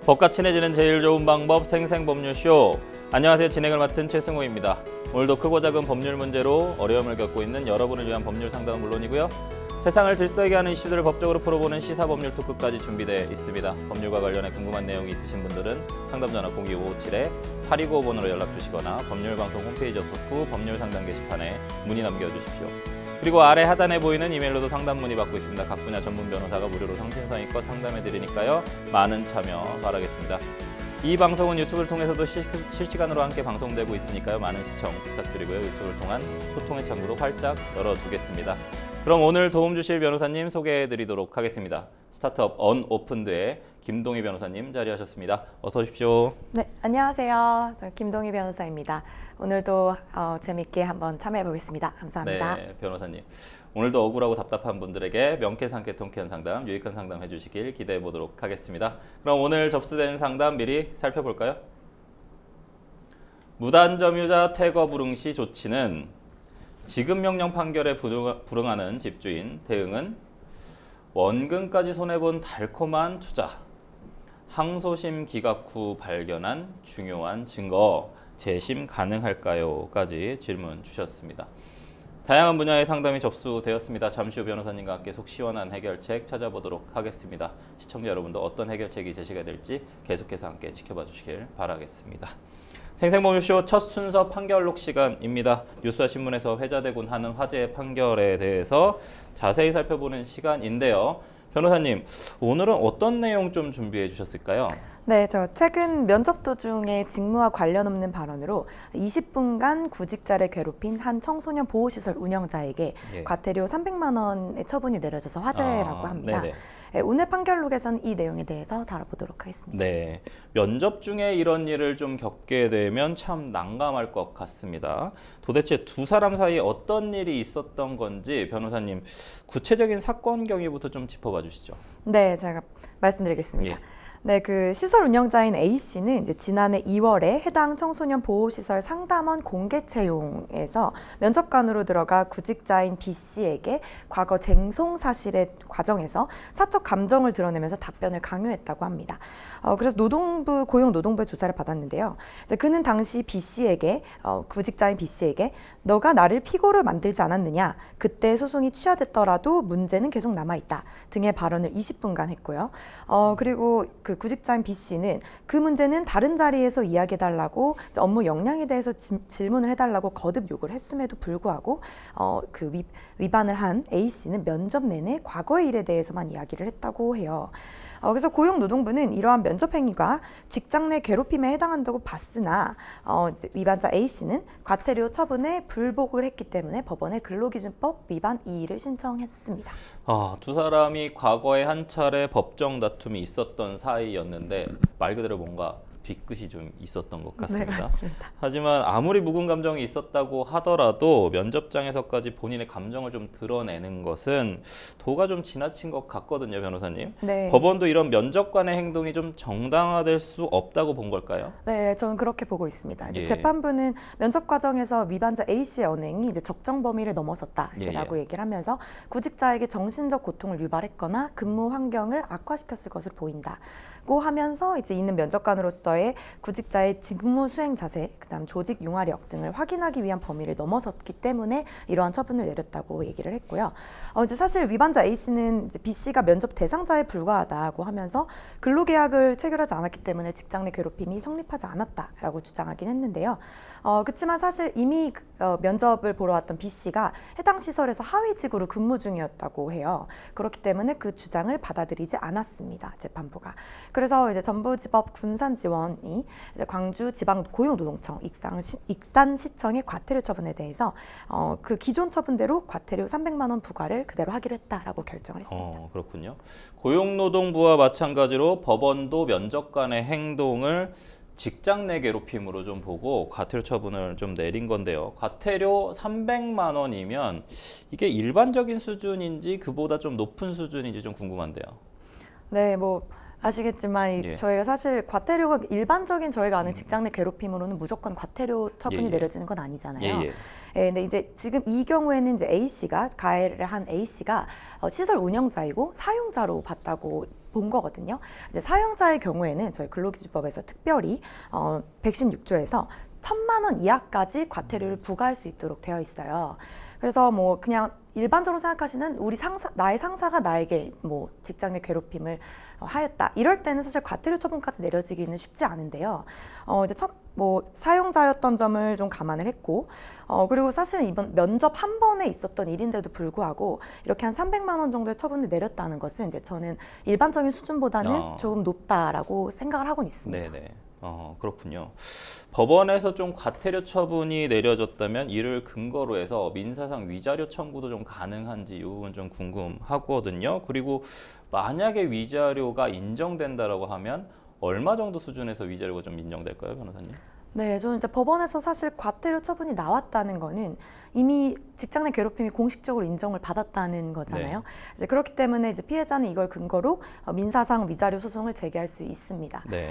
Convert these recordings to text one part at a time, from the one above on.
법과 친해지는 제일 좋은 방법 생생법률쇼. 안녕하세요. 진행을 맡은 최승호입니다. 오늘도 크고 작은 법률 문제로 어려움을 겪고 있는 여러분을 위한 법률 상담은 물론이고요. 세상을 들썩이게 하는 이슈들을 법적으로 풀어보는 시사법률 토크까지 준비되어 있습니다. 법률과 관련해 궁금한 내용이 있으신 분들은 상담전화 02-557-8295번으로 연락주시거나 법률방송 홈페이지 토크 법률상담 게시판에 문의 남겨주십시오. 그리고 아래 하단에 보이는 이메일로도 상담 문의 받고 있습니다. 각 분야 전문 변호사가 무료로 성심성의껏 상담해드리니까요. 많은 참여 바라겠습니다. 이 방송은 유튜브를 통해서도 실시간으로 함께 방송되고 있으니까요. 많은 시청 부탁드리고요. 유튜브를 통한 소통의 창구도 활짝 열어두겠습니다. 그럼 오늘 도움 주실 변호사님 소개해드리도록 하겠습니다. 스타트업 언오픈드의 김동희 변호사님 자리하셨습니다. 어서 오십시오. 네, 안녕하세요. 저 김동희 변호사입니다. 오늘도 재밌게 한번 참여해 보겠습니다. 감사합니다. 네, 변호사님. 오늘도 억울하고 답답한 분들에게 명쾌상쾌 통쾌한 상담, 유익한 상담 해주시길 기대해 보도록 하겠습니다. 그럼 오늘 접수된 상담 미리 살펴볼까요? 무단점유자 퇴거 불응 시 조치는 지급 명령 판결에 불응하는 집주인 대응은 원금까지 손해본 달콤한 투자, 항소심 기각 후 발견한 중요한 증거, 재심 가능할까요? 까지 질문 주셨습니다. 다양한 분야의 상담이 접수되었습니다. 잠시 후 변호사님과 함께 속 시원한 해결책 찾아보도록 하겠습니다. 시청자 여러분도 어떤 해결책이 제시가 될지 계속해서 함께 지켜봐 주시길 바라겠습니다. 생생법률쇼 첫 순서 판결록 시간입니다. 뉴스와 신문에서 회자되곤 하는 화제의 판결에 대해서 자세히 살펴보는 시간인데요. 변호사님, 오늘은 어떤 내용 좀 준비해 주셨을까요? 네, 저 최근 면접 도중에 직무와 관련 없는 발언으로 20분간 구직자를 괴롭힌 한 청소년 보호시설 운영자에게 과태료 300만 원의 처분이 내려져서 화제라고 합니다. 네, 오늘 판결록에서는 이 내용에 대해서 다뤄보도록 하겠습니다. 네, 면접 중에 이런 일을 좀 겪게 되면 참 난감할 것 같습니다. 도대체 두 사람 사이에 어떤 일이 있었던 건지 변호사님 구체적인 사건 경위부터 좀 짚어봐 주시죠. 네, 제가 말씀드리겠습니다. 예. 네, 그 시설 운영자인 A 씨는 이제 지난해 2월에 해당 청소년 보호시설 상담원 공개 채용에서 면접관으로 들어가 구직자인 B 씨에게 과거 쟁송 사실의 과정에서 사적 감정을 드러내면서 답변을 강요했다고 합니다. 그래서 고용노동부의 조사를 받았는데요. 이제 그는 당시 B 씨에게 구직자인 B 씨에게 너가 나를 피고를 만들지 않았느냐, 그때 소송이 취하됐더라도 문제는 계속 남아있다 등의 발언을 20분간 했고요. 그리고 그 구직자인 B 씨는 그 문제는 다른 자리에서 이야기해달라고 업무 역량에 대해서 질문을 해달라고 거듭 요구를 했음에도 불구하고 위반을 한 A 씨는 면접 내내 과거의 일에 대해서만 이야기를 했다고 해요. 그래서 고용노동부는 이러한 면접 행위가 직장 내 괴롭힘에 해당한다고 봤으나 위반자 A 씨는 과태료 처분에 불복을 했기 때문에 법원에 근로기준법 위반 2일을 신청했습니다. 두 사람이 과거에 한 차례 법정 다툼이 있었던 사이였는데 말 그대로 뭔가 뒤끝이 좀 있었던 것 같습니다. 네, 맞습니다. 하지만 아무리 묵은 감정이 있었다고 하더라도 면접장에서까지 본인의 감정을 좀 드러내는 것은 도가 좀 지나친 것 같거든요, 변호사님. 네. 법원도 이런 면접관의 행동이 좀 정당화될 수 없다고 본 걸까요? 네, 저는 그렇게 보고 있습니다. 예. 재판부는 면접 과정에서 위반자 A 씨의 언행이 이제 적정 범위를 넘어섰다라고 얘기를 하면서 구직자에게 정신적 고통을 유발했거나 근무 환경을 악화시켰을 것으로 보인다고 하면서 이제 있는 면접관으로서의 구직자의 직무 수행 자세, 그다음 조직 융화력 등을 확인하기 위한 범위를 넘어섰기 때문에 이러한 처분을 내렸다고 얘기를 했고요. 이제 사실 위반자 A 씨는 이제 B 씨가 면접 대상자에 불과하다고 하면서 근로계약을 체결하지 않았기 때문에 직장 내 괴롭힘이 성립하지 않았다라고 주장하긴 했는데요. 그렇지만 사실 이미 면접을 보러 왔던 B 씨가 해당 시설에서 하위직으로 근무 중이었다고 해요. 그렇기 때문에 그 주장을 받아들이지 않았습니다, 재판부가. 그래서 이제 전부지법 군산지원이 이제 광주지방고용노동청 익산시청의 과태료 처분에 대해서 그 기존 처분대로 과태료 300만 원 부과를 그대로 하기로 했다라고 결정을 했습니다. 그렇군요. 고용노동부와 마찬가지로 법원도 면접관의 행동을 직장 내 괴롭힘으로 좀 보고 과태료 처분을 좀 내린 건데요. 과태료 300만 원이면 이게 일반적인 수준인지 그보다 좀 높은 수준인지 좀 궁금한데요. 네, 아시겠지만 저희가 사실 과태료가 일반적인 저희가 아는 직장 내 괴롭힘으로는 무조건 과태료 처분이 내려지는 건 아니잖아요. 근데 이제 지금 이 경우에는 이제 A 씨가 가해를 한 A 씨가 시설 운영자이고 사용자로 봤다고 본 거거든요. 이제 사용자의 경우에는 저희 근로기준법에서 특별히 116조에서 1,000만 원 이하까지 과태료를 부과할 수 있도록 되어 있어요. 그래서 뭐 그냥 일반적으로 생각하시는 나의 상사가 나에게 뭐 직장 내 괴롭힘을 하였다. 이럴 때는 사실 과태료 처분까지 내려지기는 쉽지 않은데요. 이제 뭐 사용자였던 점을 좀 감안을 했고, 그리고 사실은 이번 면접 한 번에 있었던 일인데도 불구하고 이렇게 한 300만 원 정도의 처분을 내렸다는 것은 이제 저는 일반적인 수준보다는 조금 높다라고 생각을 하고 있습니다. 네네. 그렇군요. 법원에서 좀 과태료 처분이 내려졌다면 이를 근거로 해서 민사상 위자료 청구도 좀 가능한지 이 부분 좀 궁금하거든요. 그리고 만약에 위자료가 인정된다라고 하면 얼마 정도 수준에서 위자료가 좀 인정될까요, 변호사님? 네, 저는 이제 법원에서 사실 과태료 처분이 나왔다는 거는 이미 직장 내 괴롭힘이 공식적으로 인정을 받았다는 거잖아요. 네. 이제 그렇기 때문에 이제 피해자는 이걸 근거로 민사상 위자료 소송을 제기할 수 있습니다. 네.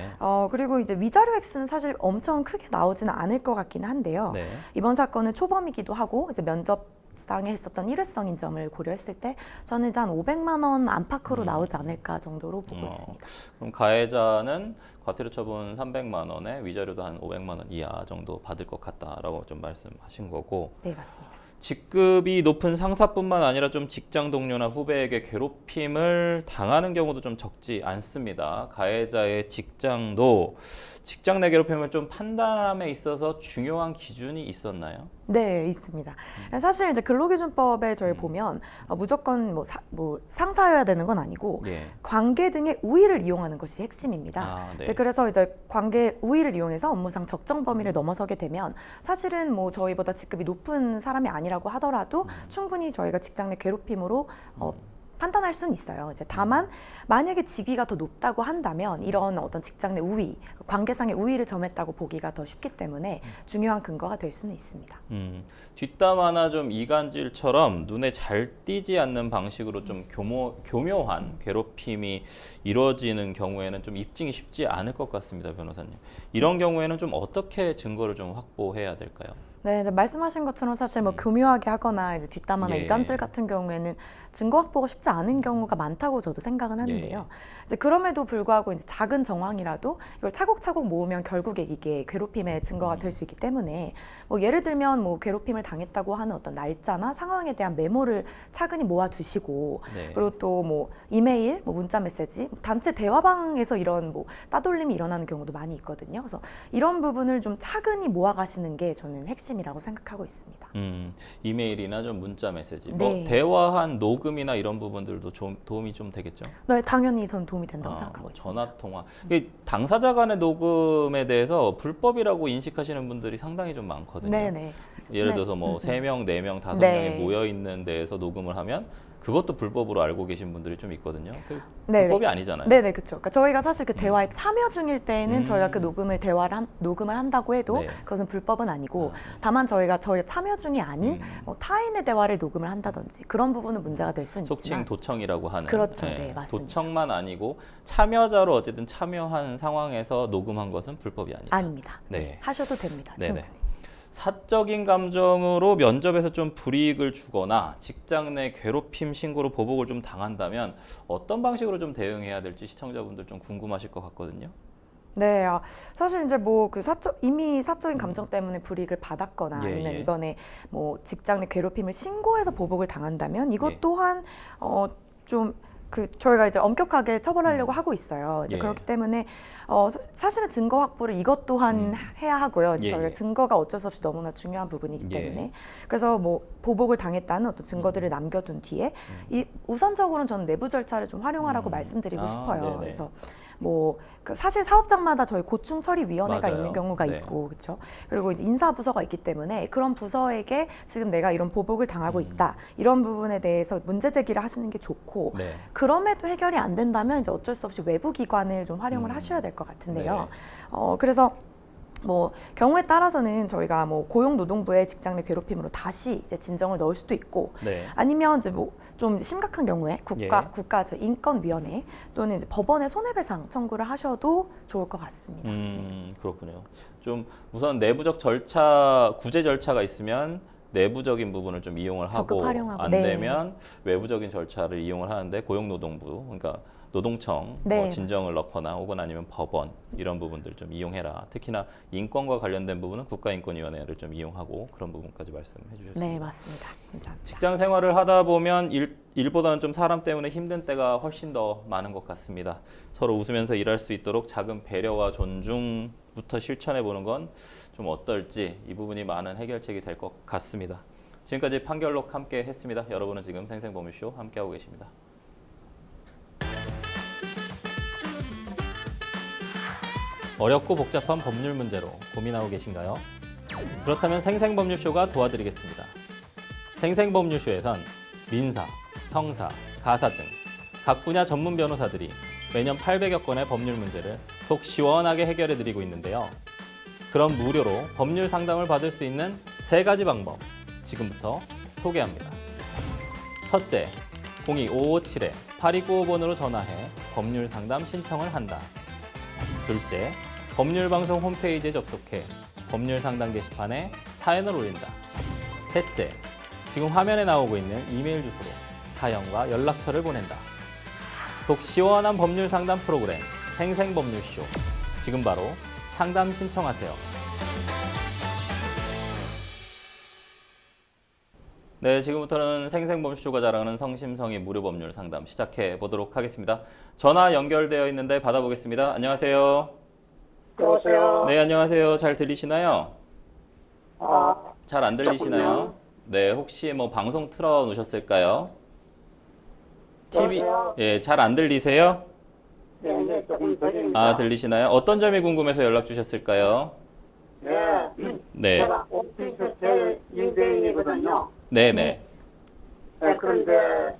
그리고 이제 위자료 액수는 사실 엄청 크게 나오지는 않을 것 같기는 한데요. 네. 이번 사건은 초범이기도 하고 이제 면접상에 했었던 일회성인 점을 고려했을 때 저는 이제 한 500만 원 안팎으로 나오지 않을까 정도로 보고 있습니다. 그럼 가해자는 과태료 처분 300만 원에 위자료도 한 500만 원 이하 정도 받을 것 같다라고 좀 말씀하신 거고. 네, 맞습니다. 직급이 높은 상사뿐만 아니라 좀 직장 동료나 후배에게 괴롭힘을 당하는 경우도 좀 적지 않습니다. 가해자의 직장도 직장 내 괴롭힘을 좀 판단함에 있어서 중요한 기준이 있었나요? 네, 있습니다. 사실 이제 근로기준법에 저희 보면 무조건 뭐 상사여야 되는 건 아니고 예. 관계 등의 우위를 이용하는 것이 핵심입니다. 네. 이제 그래서 이제 관계 우위를 이용해서 업무상 적정 범위를 넘어서게 되면 사실은 뭐 저희보다 직급이 높은 사람이 아니라고 하더라도 충분히 저희가 직장 내 괴롭힘으로 판단할 수는 있어요. 이제 다만 만약에 직위가 더 높다고 한다면 이런 어떤 직장 내 우위, 관계상의 우위를 점했다고 보기가 더 쉽기 때문에 중요한 근거가 될 수는 있습니다. 뒷담화나 좀 이간질처럼 눈에 잘 띄지 않는 방식으로 좀 교묘한 괴롭힘이 이루어지는 경우에는 좀 입증이 쉽지 않을 것 같습니다, 변호사님. 이런 경우에는 좀 어떻게 증거를 좀 확보해야 될까요? 네, 이제 말씀하신 것처럼 사실 뭐 교묘하게 하거나 이제 뒷담화나 예. 이간질 같은 경우에는 증거 확보가 쉽지 않은 경우가 많다고 저도 생각은 하는데요. 이제 그럼에도 불구하고 이제 작은 정황이라도 이걸 차곡차곡 모으면 결국에 이게 괴롭힘의 증거가 될 수 있기 때문에 뭐 예를 들면 뭐 괴롭힘을 당했다고 하는 어떤 날짜나 상황에 대한 메모를 차근히 모아두시고 네. 그리고 또 뭐 이메일, 뭐 문자 메시지, 단체 대화방에서 이런 뭐 따돌림이 일어나는 경우도 많이 있거든요. 그래서 이런 부분을 좀 차근히 모아가시는 게 저는 핵심이라고 생각하고 있습니다. 이메일이나 좀 문자 메시지, 네. 뭐 대화한 녹음이나 이런 부분들도 좀 도움이 좀 되겠죠? 네, 당연히 전 도움이 된다고 생각하고 뭐 있습니다. 전화 통화. 이게 당사자 간의 녹음에 대해서 불법이라고 인식하시는 분들이 상당히 좀 많거든요. 네네. 예를 네. 들어서 뭐 3명, 4명, 5명이 네. 모여 있는 데에서 녹음을 하면 그것도 불법으로 알고 계신 분들이 좀 있거든요. 네네. 불법이 아니잖아요. 네네, 그렇죠. 그러니까 저희가 사실 그 대화에 참여 중일 때에는 저희가 그 녹음을 한다고 해도 네. 그것은 불법은 아니고 다만 저희가 저희 참여 중이 아닌 타인의 대화를 녹음을 한다든지 그런 부분은 문제가 될 수는 속칭 있지만 도청이라고 하는. 그렇죠. 네, 맞습니다. 도청만 아니고 참여자로 어쨌든 참여한 상황에서 녹음한 것은 불법이 아니다. 아닙니다. 네. 하셔도 됩니다. 네네. 충분히. 사적인 감정으로 면접에서 좀 불이익을 주거나 직장 내 괴롭힘 신고로 보복을 좀 당한다면 어떤 방식으로 좀 대응해야 될지 시청자분들 좀 궁금하실 것 같거든요. 네, 사실 이제 뭐 그 이미 사적인 감정 때문에 불이익을 받았거나 예, 아니면 예. 이번에 뭐 직장 내 괴롭힘을 신고해서 보복을 당한다면 이것 예. 또한 좀 저희가 이제 엄격하게 처벌하려고 하고 있어요. 이제 예. 그렇기 때문에 사실은 증거 확보를 이것 또한 해야 하고요. 이제 예, 저희가 예. 증거가 어쩔 수 없이 너무나 중요한 부분이기 예. 때문에 그래서 뭐 보복을 당했다는 어떤 증거들을 남겨둔 뒤에 우선적으로는 저는 내부 절차를 좀 활용하라고 말씀드리고 싶어요. 네네. 그래서 뭐 사실 사업장마다 저희 고충 처리 위원회가 맞아요. 있는 경우가 네. 있고 그렇죠. 그리고 이제 인사 부서가 있기 때문에 그런 부서에게 지금 내가 이런 보복을 당하고 있다 이런 부분에 대해서 문제 제기를 하시는 게 좋고 네. 그럼에도 해결이 안 된다면 이제 어쩔 수 없이 외부 기관을 좀 활용을 하셔야 될 것 같은데요. 그래서 뭐 경우에 따라서는 저희가 뭐 고용노동부의 직장 내 괴롭힘으로 다시 이제 진정을 넣을 수도 있고 네. 아니면 이제 뭐 좀 심각한 경우에 국가 저 인권위원회 또는 이제 법원에 손해배상 청구를 하셔도 좋을 것 같습니다. 그렇군요. 좀 우선 내부적 절차, 구제 절차가 있으면 내부적인 부분을 좀 이용을 하고 적극 활용하고. 안 네. 되면 외부적인 절차를 이용을 하는데 고용노동부, 그러니까 노동청 네, 뭐 진정을 넣거나 혹은 아니면 법원 이런 부분들 좀 이용해라. 특히나 인권과 관련된 부분은 국가인권위원회를 좀 이용하고 그런 부분까지 말씀해 주셨습니다. 네, 맞습니다. 감사합니다. 직장 생활을 하다 보면 일보다는 좀 사람 때문에 힘든 때가 훨씬 더 많은 것 같습니다. 서로 웃으면서 일할 수 있도록 작은 배려와 존중부터 실천해 보는 건 좀 어떨지 이 부분이 많은 해결책이 될 것 같습니다. 지금까지 판결록 함께 했습니다. 여러분은 지금 생생법률쇼 함께하고 계십니다. 어렵고 복잡한 법률 문제로 고민하고 계신가요? 그렇다면 생생법률쇼가 도와드리겠습니다. 생생법률쇼에선 민사, 형사, 가사 등 각 분야 전문 변호사들이 매년 800여 건의 법률 문제를 속 시원하게 해결해드리고 있는데요. 그럼 무료로 법률 상담을 받을 수 있는 3가지 방법 지금부터 소개합니다. 첫째, 02-557-8295번으로 전화해 법률 상담 신청을 한다. 둘째, 법률방송 홈페이지에 접속해 법률 상담 게시판에 사연을 올린다. 셋째, 지금 화면에 나오고 있는 이메일 주소로 사연과 연락처를 보낸다. 속 시원한 법률 상담 프로그램 생생법률쇼. 지금 바로 상담 신청하세요. 네, 지금부터는 생생법률쇼가 자랑하는 성심성의 무료 법률 상담 시작해 보도록 하겠습니다. 전화 연결되어 있는데 받아보겠습니다. 안녕하세요. 여보세요. 네, 안녕하세요. 잘 들리시나요? 잘 안 들리시나요? 조금요. 네, 혹시 뭐 방송 틀어 놓으셨을까요? TV, 여보세요? 예, 잘 안 들리세요? 네, 이제 조금 들립니다. 아, 들리시나요? 어떤 점이 궁금해서 연락 주셨을까요? 네. 네, 제가 오피스 제일 임대인이거든요. 네네. 네, 그런데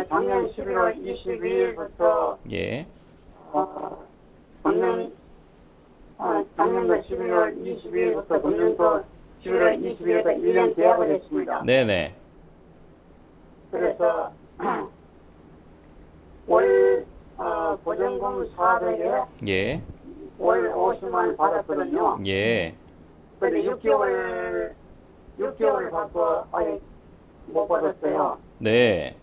작년 11월 22일부터 예, 작년도 11월 22일부터 금년도 11월 22일부터 1년 계약을 했습니다. 네네. 그래서 월 보증금 400에 예, 월 50만 원 받았거든요. 예, 근데 6개월 받고 아직 못 받았어요. 네,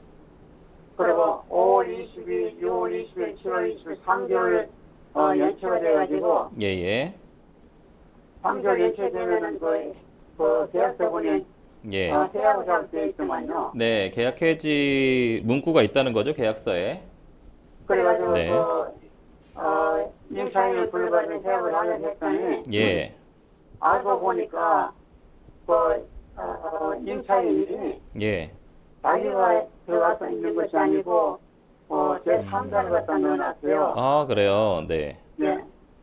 그리고 5월 20일, 6월 20일, 7월 20일 3개월 연체가 돼가지고 예, 예, 3개월 연체되면은 그 계약서분이 예. 계약을 잘돼 있더만요. 네, 계약 해지 문구가 있다는 거죠, 계약서에. 그래가지고 네. 임차인을 불러가지고 계약을 하려고 했더니 예, 알고 보니까 임차인이 예, 자기가 들어가서 있는 것이 아니고 제 3자를 갖다 넣어놨어요. 아, 그래요. 네, 네.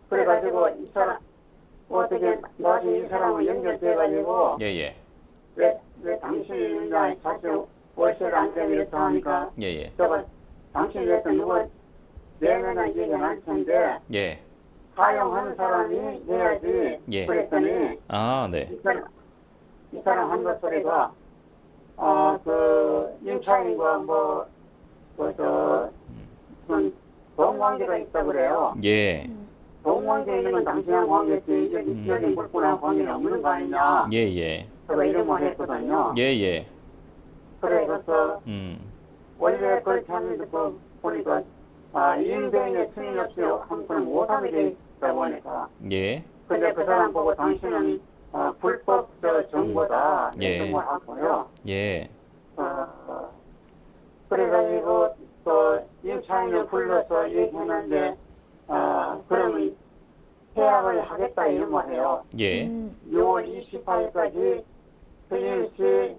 그래가지고 이 사람 어떻게 나중에 이 사람을 연결돼가지고 예, 예, 왜 당신이 자체 월세를 안 되고 이렇다 하니까 예, 예, 제가 당신이 해서 누가 내면은 얘기는 할 텐데 예. 사용하는 사람이 해야지. 예. 그랬더니 아, 네, 이 사람 한 것 소리가 임차인과 동관계가 있다 그래요. 예, 동관계 있는 건 당신하고 관계지 여기 물건하고 관계는 없는 거 아니냐. 예, 예, 제가 이런 말 했거든요. 예, 예, 그래서 원래 그렇게 하는데 보니까 임대인의 승인 없이 한 건은 못하게 돼 있다 보니까. 예, 근데 그 사람 보고 당신은 불법 정보다 예. 이런 걸 하고요. 예, 그래가지고 또 임차인을 불러서 얘기했는데 그러면 계약을 하겠다 이런 거예요. 예, 6월 28일까지 승인시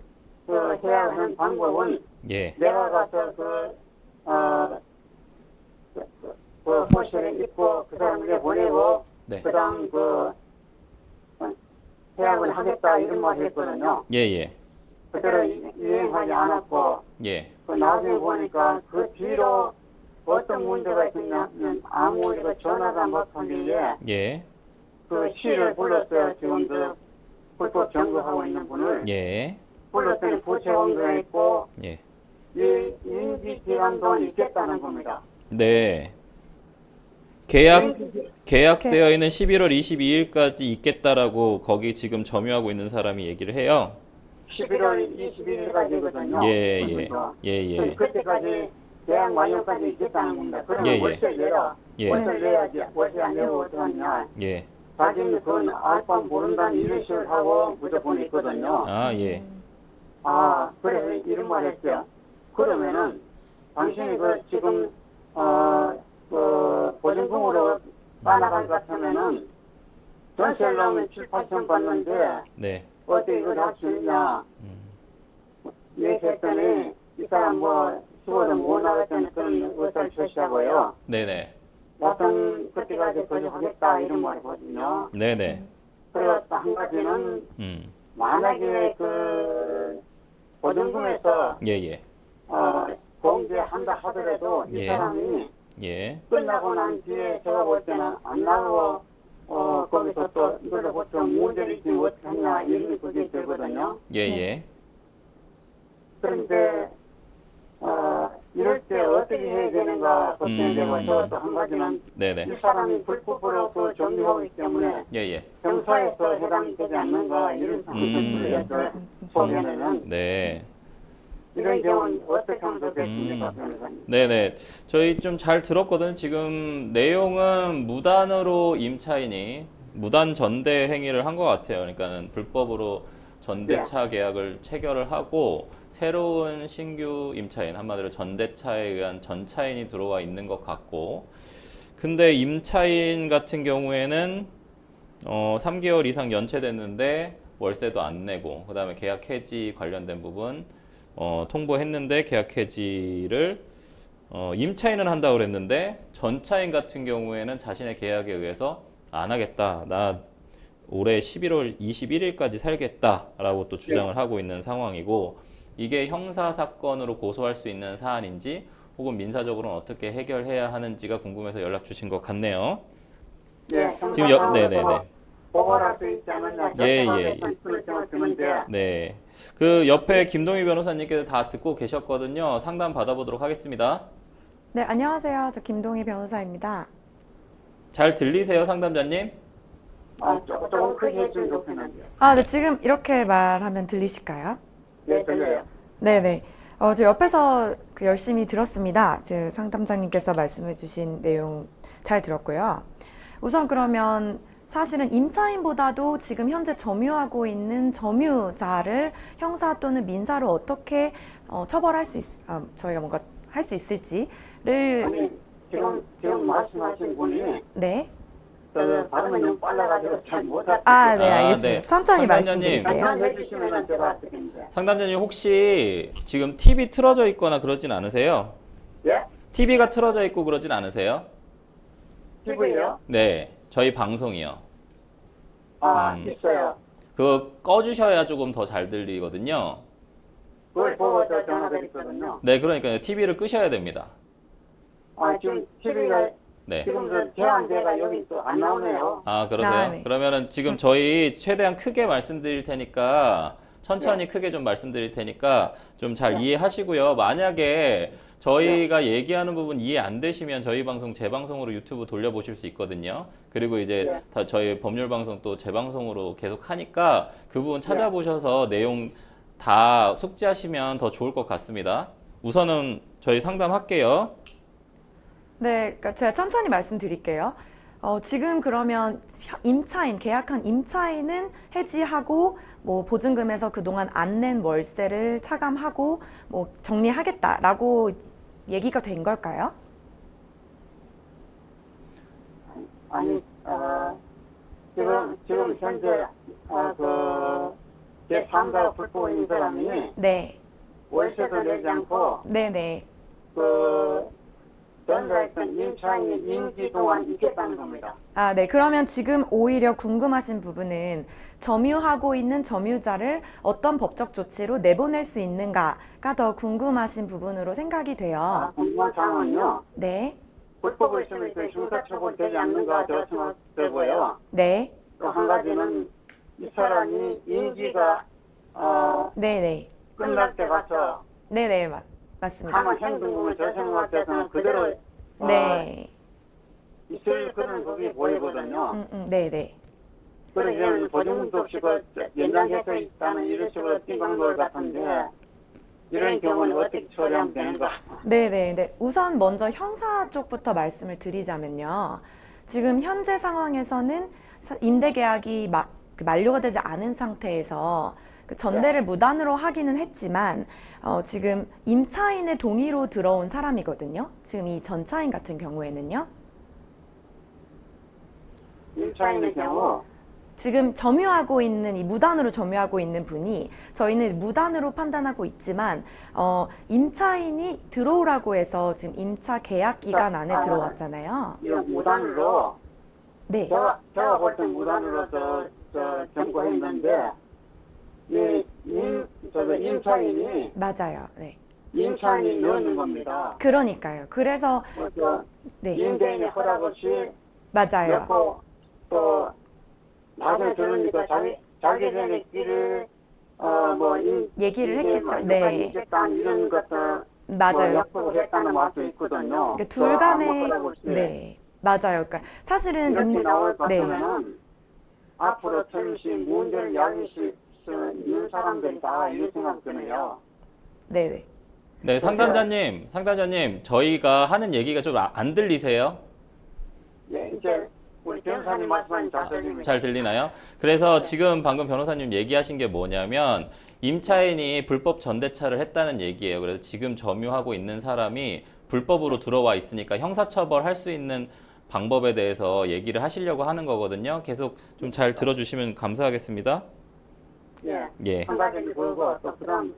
계약하는 방법은 예, 내가 가서 그 호실에 입고 그 사람에게 보내고 네, 그다음 계약을 하겠다 이런 말을 했거든요. 예, 예, 그대로 이행하지 않았고 예, 나중에 보니까 그 뒤로 어떤 문제가 있냐면 아무 우리가 전화가 못하기에 예, 그 시를 불렀어요. 지금 불법 점거하고 있는 분을 예, 불렀더니 부채 공개가 있고 예. 이 임기 기간도 있겠다는 겁니다. 네. 계약되어 있는 11월 22일까지 있겠다라고 거기 지금 점유하고 있는 사람이 얘기를 해요. 11월 21일까지거든요. 예, 예, 예, 예, 그때까지 계약 만료까지 있겠다는 겁니다. 그러면 예, 예. 월세 내라. 예. 월세 내야지. 월세 안 내고 어떡하냐. 예. 자기는 그건 알밤 모른다는 이런 식으로 하고 무조건 있거든요. 아, 예. 그래서 이런 말 했죠. 그러면은 당신이 지금 보증금으로 따라갈 것 같으면은 전세를 나오면 7, 8천 받는데 네. 어떻게 이걸 할 수 있냐. 얘기했더니 이 사람 죽어도 못 나갔다는 그런 의사를 표시하고요. 네네. 어떤 그때까지 거주하겠다 이런 말이거든요. 네네. 그리고 또 한 가지는 만약에 보증금에서 예예. 공제한다 하더라도 이 예. 사람이 예. 끝나고 난 뒤에 제가 볼 때는 안 나오고 거기서 또 이걸로 보통 문제를 있으면 어떻게 하냐 이런 그게 되거든요. 예예. 그런데 이럴 때 어떻게 해야 되는가 걱정되고 또 한 가지는 네네. 이 사람이 불법으로 정리하고 있기 때문에 예예. 형사에서 해당이 되지 않는가 이런 상황을 보면은 네. 이런 경우는 어떻게 하면 좋겠습니까, 변호사님? 네네. 저희 좀 잘 들었거든요. 지금 내용은 무단으로 임차인이 무단 전대 행위를 한 것 같아요. 그러니까는 불법으로 전대차 계약을 체결을 하고 새로운 신규 임차인, 한마디로 전대차에 의한 전차인이 들어와 있는 것 같고, 근데 임차인 같은 경우에는 3개월 이상 연체됐는데 월세도 안 내고, 그 다음에 계약 해지 관련된 부분 통보했는데 계약 해지를 임차인은 한다고 그랬는데 전차인 같은 경우에는 자신의 계약에 의해서 안 하겠다, 나 올해 11월 21일까지 살겠다라고 또 주장을 하고 있는 상황이고, 이게 형사사건으로 고소할 수 있는 사안인지 혹은 민사적으로는 어떻게 해결해야 하는지가 궁금해서 연락 주신 것 같네요. 네, 지금 네네네. 보고할 수 있지 않느냐. 예. 네. 그 옆에 김동희 변호사님께서 다 듣고 계셨거든요. 상담 받아보도록 하겠습니다. 네, 안녕하세요. 저 김동희 변호사입니다. 잘 들리세요, 상담자님? 조금 크게 해주면 좋겠는데요. 네, 지금 이렇게 말하면 들리실까요? 네, 들려요. 네네. 저 옆에서 열심히 들었습니다. 상담자님께서 말씀해주신 내용 잘 들었고요. 우선 그러면 사실은 임차인보다도 지금 현재 점유하고 있는 점유자를 형사 또는 민사로 어떻게 처벌할 수 저희가 뭔가 할 수 있을지를 아니, 지금 말씀하신 분이 네. 발음이 너무 빨라가지고 잘 못하겠어요. 네, 알겠습니다. 네. 천천히 상담자님. 말씀드릴게요. 해주시면 제가 할 텐데. 상담자님 혹시 지금 TV 틀어져 있거나 그러진 않으세요? 예? TV가 틀어져 있고 그러진 않으세요? TV요? 네, 저희 방송이요. 있어요. 그거 꺼주셔야 조금 더 잘 들리거든요. 그걸 보고 저 전화드렸거든요. 네, 그러니까요. TV를 끄셔야 됩니다. 지금 TV가 네. 지금 제한제가 여기 또 안 나오네요. 그러세요? 네. 그러면은 지금 저희 최대한 크게 말씀드릴 테니까 천천히 크게 좀 말씀드릴 테니까 좀 잘 이해하시고요. 만약에 저희가 얘기하는 부분 이해 안 되시면 저희 방송 재방송으로 유튜브 돌려보실 수 있거든요. 그리고 이제 다 저희 법률 방송 또 재방송으로 계속 하니까 그 부분 찾아보셔서 내용 다 숙지하시면 더 좋을 것 같습니다. 우선은 저희 상담할게요. 네, 그러니까 제가 천천히 말씀드릴게요. 지금 그러면 계약한 임차인은 해지하고 보증금에서 그동안 안 낸 월세를 차감하고 정리하겠다라고 얘기가 된 걸까요? 아니, 지금 현재 제 3가 불법인 사람이 네. 월세도 내지 않고 네네. 전자했던 임차인이 임기 동안 있겠다는 겁니다. 네. 그러면 지금 오히려 궁금하신 부분은 점유하고 있는 점유자를 어떤 법적 조치로 내보낼 수 있는가가 더 궁금하신 부분으로 생각이 돼요. 궁금한 사항은요. 네. 불법을 있으면 형사처벌 되지 않는가 저 생각되고요. 네. 또 한 가지는 이 사람이 임기가 네네. 끝날 때 가서 네네. 맞습니다. 하는 행동을 저 생각해서는 그대로 네. 있을 그런 법이 보이거든요. 네네. 그래서 보증금도 없이 연장해서 있다는 이런 식으로 뛴 방법 같은데 이런 경우는 어떻게 처리하면 되는가? 네. 우선 먼저 형사 쪽부터 말씀을 드리자면요. 지금 현재 상황에서는 임대 계약이 만료가 되지 않은 상태에서 그 전대를 무단으로 하기는 했지만 지금 임차인의 동의로 들어온 사람이거든요. 지금 이 전차인 같은 경우에는요. 임차인의 경우 지금 점유하고 있는 이 무단으로 점유하고 있는 분이 저희는 무단으로 판단하고 있지만 임차인이 들어오라고 해서 지금 임차 계약 기간 안에 들어왔잖아요. 이거 무단으로 네. 제가 볼 때 무단으로 경고했는데 임차인이 맞아요. 네. 임차인이 넣는 겁니다. 그러니까요. 그래서 네. 임대인의 허락 없이 맞아요. 넣고 또 나중에 들으니까 자기네끼리 얘기를 했겠죠. 네. 이런 것들 맞아요. 약속을 했다는 말도 있거든요. 그러니까 둘 간에 네. 맞아요. 그러니까 사실은 이렇게 나올 것 네. 같으면 앞으로 잠시 문제를 야기할 수 있는 사람들이 다 이렇게 생각 드네요. 네. 네, 상담자님, 저희가 하는 얘기가 좀 안 들리세요? 예, 이제 우리 변호사님 말씀하신 자세히 잘 들리나요? 그래서 지금 방금 변호사님 얘기하신 게 뭐냐면 임차인이 불법 전대차를 했다는 얘기예요. 그래서 지금 점유하고 있는 사람이 불법으로 들어와 있으니까 형사처벌할 수 있는 방법에 대해서 얘기를 하시려고 하는 거거든요. 계속 좀 잘 들어주시면 감사하겠습니다. 예. 한 가지 그거 또 그다음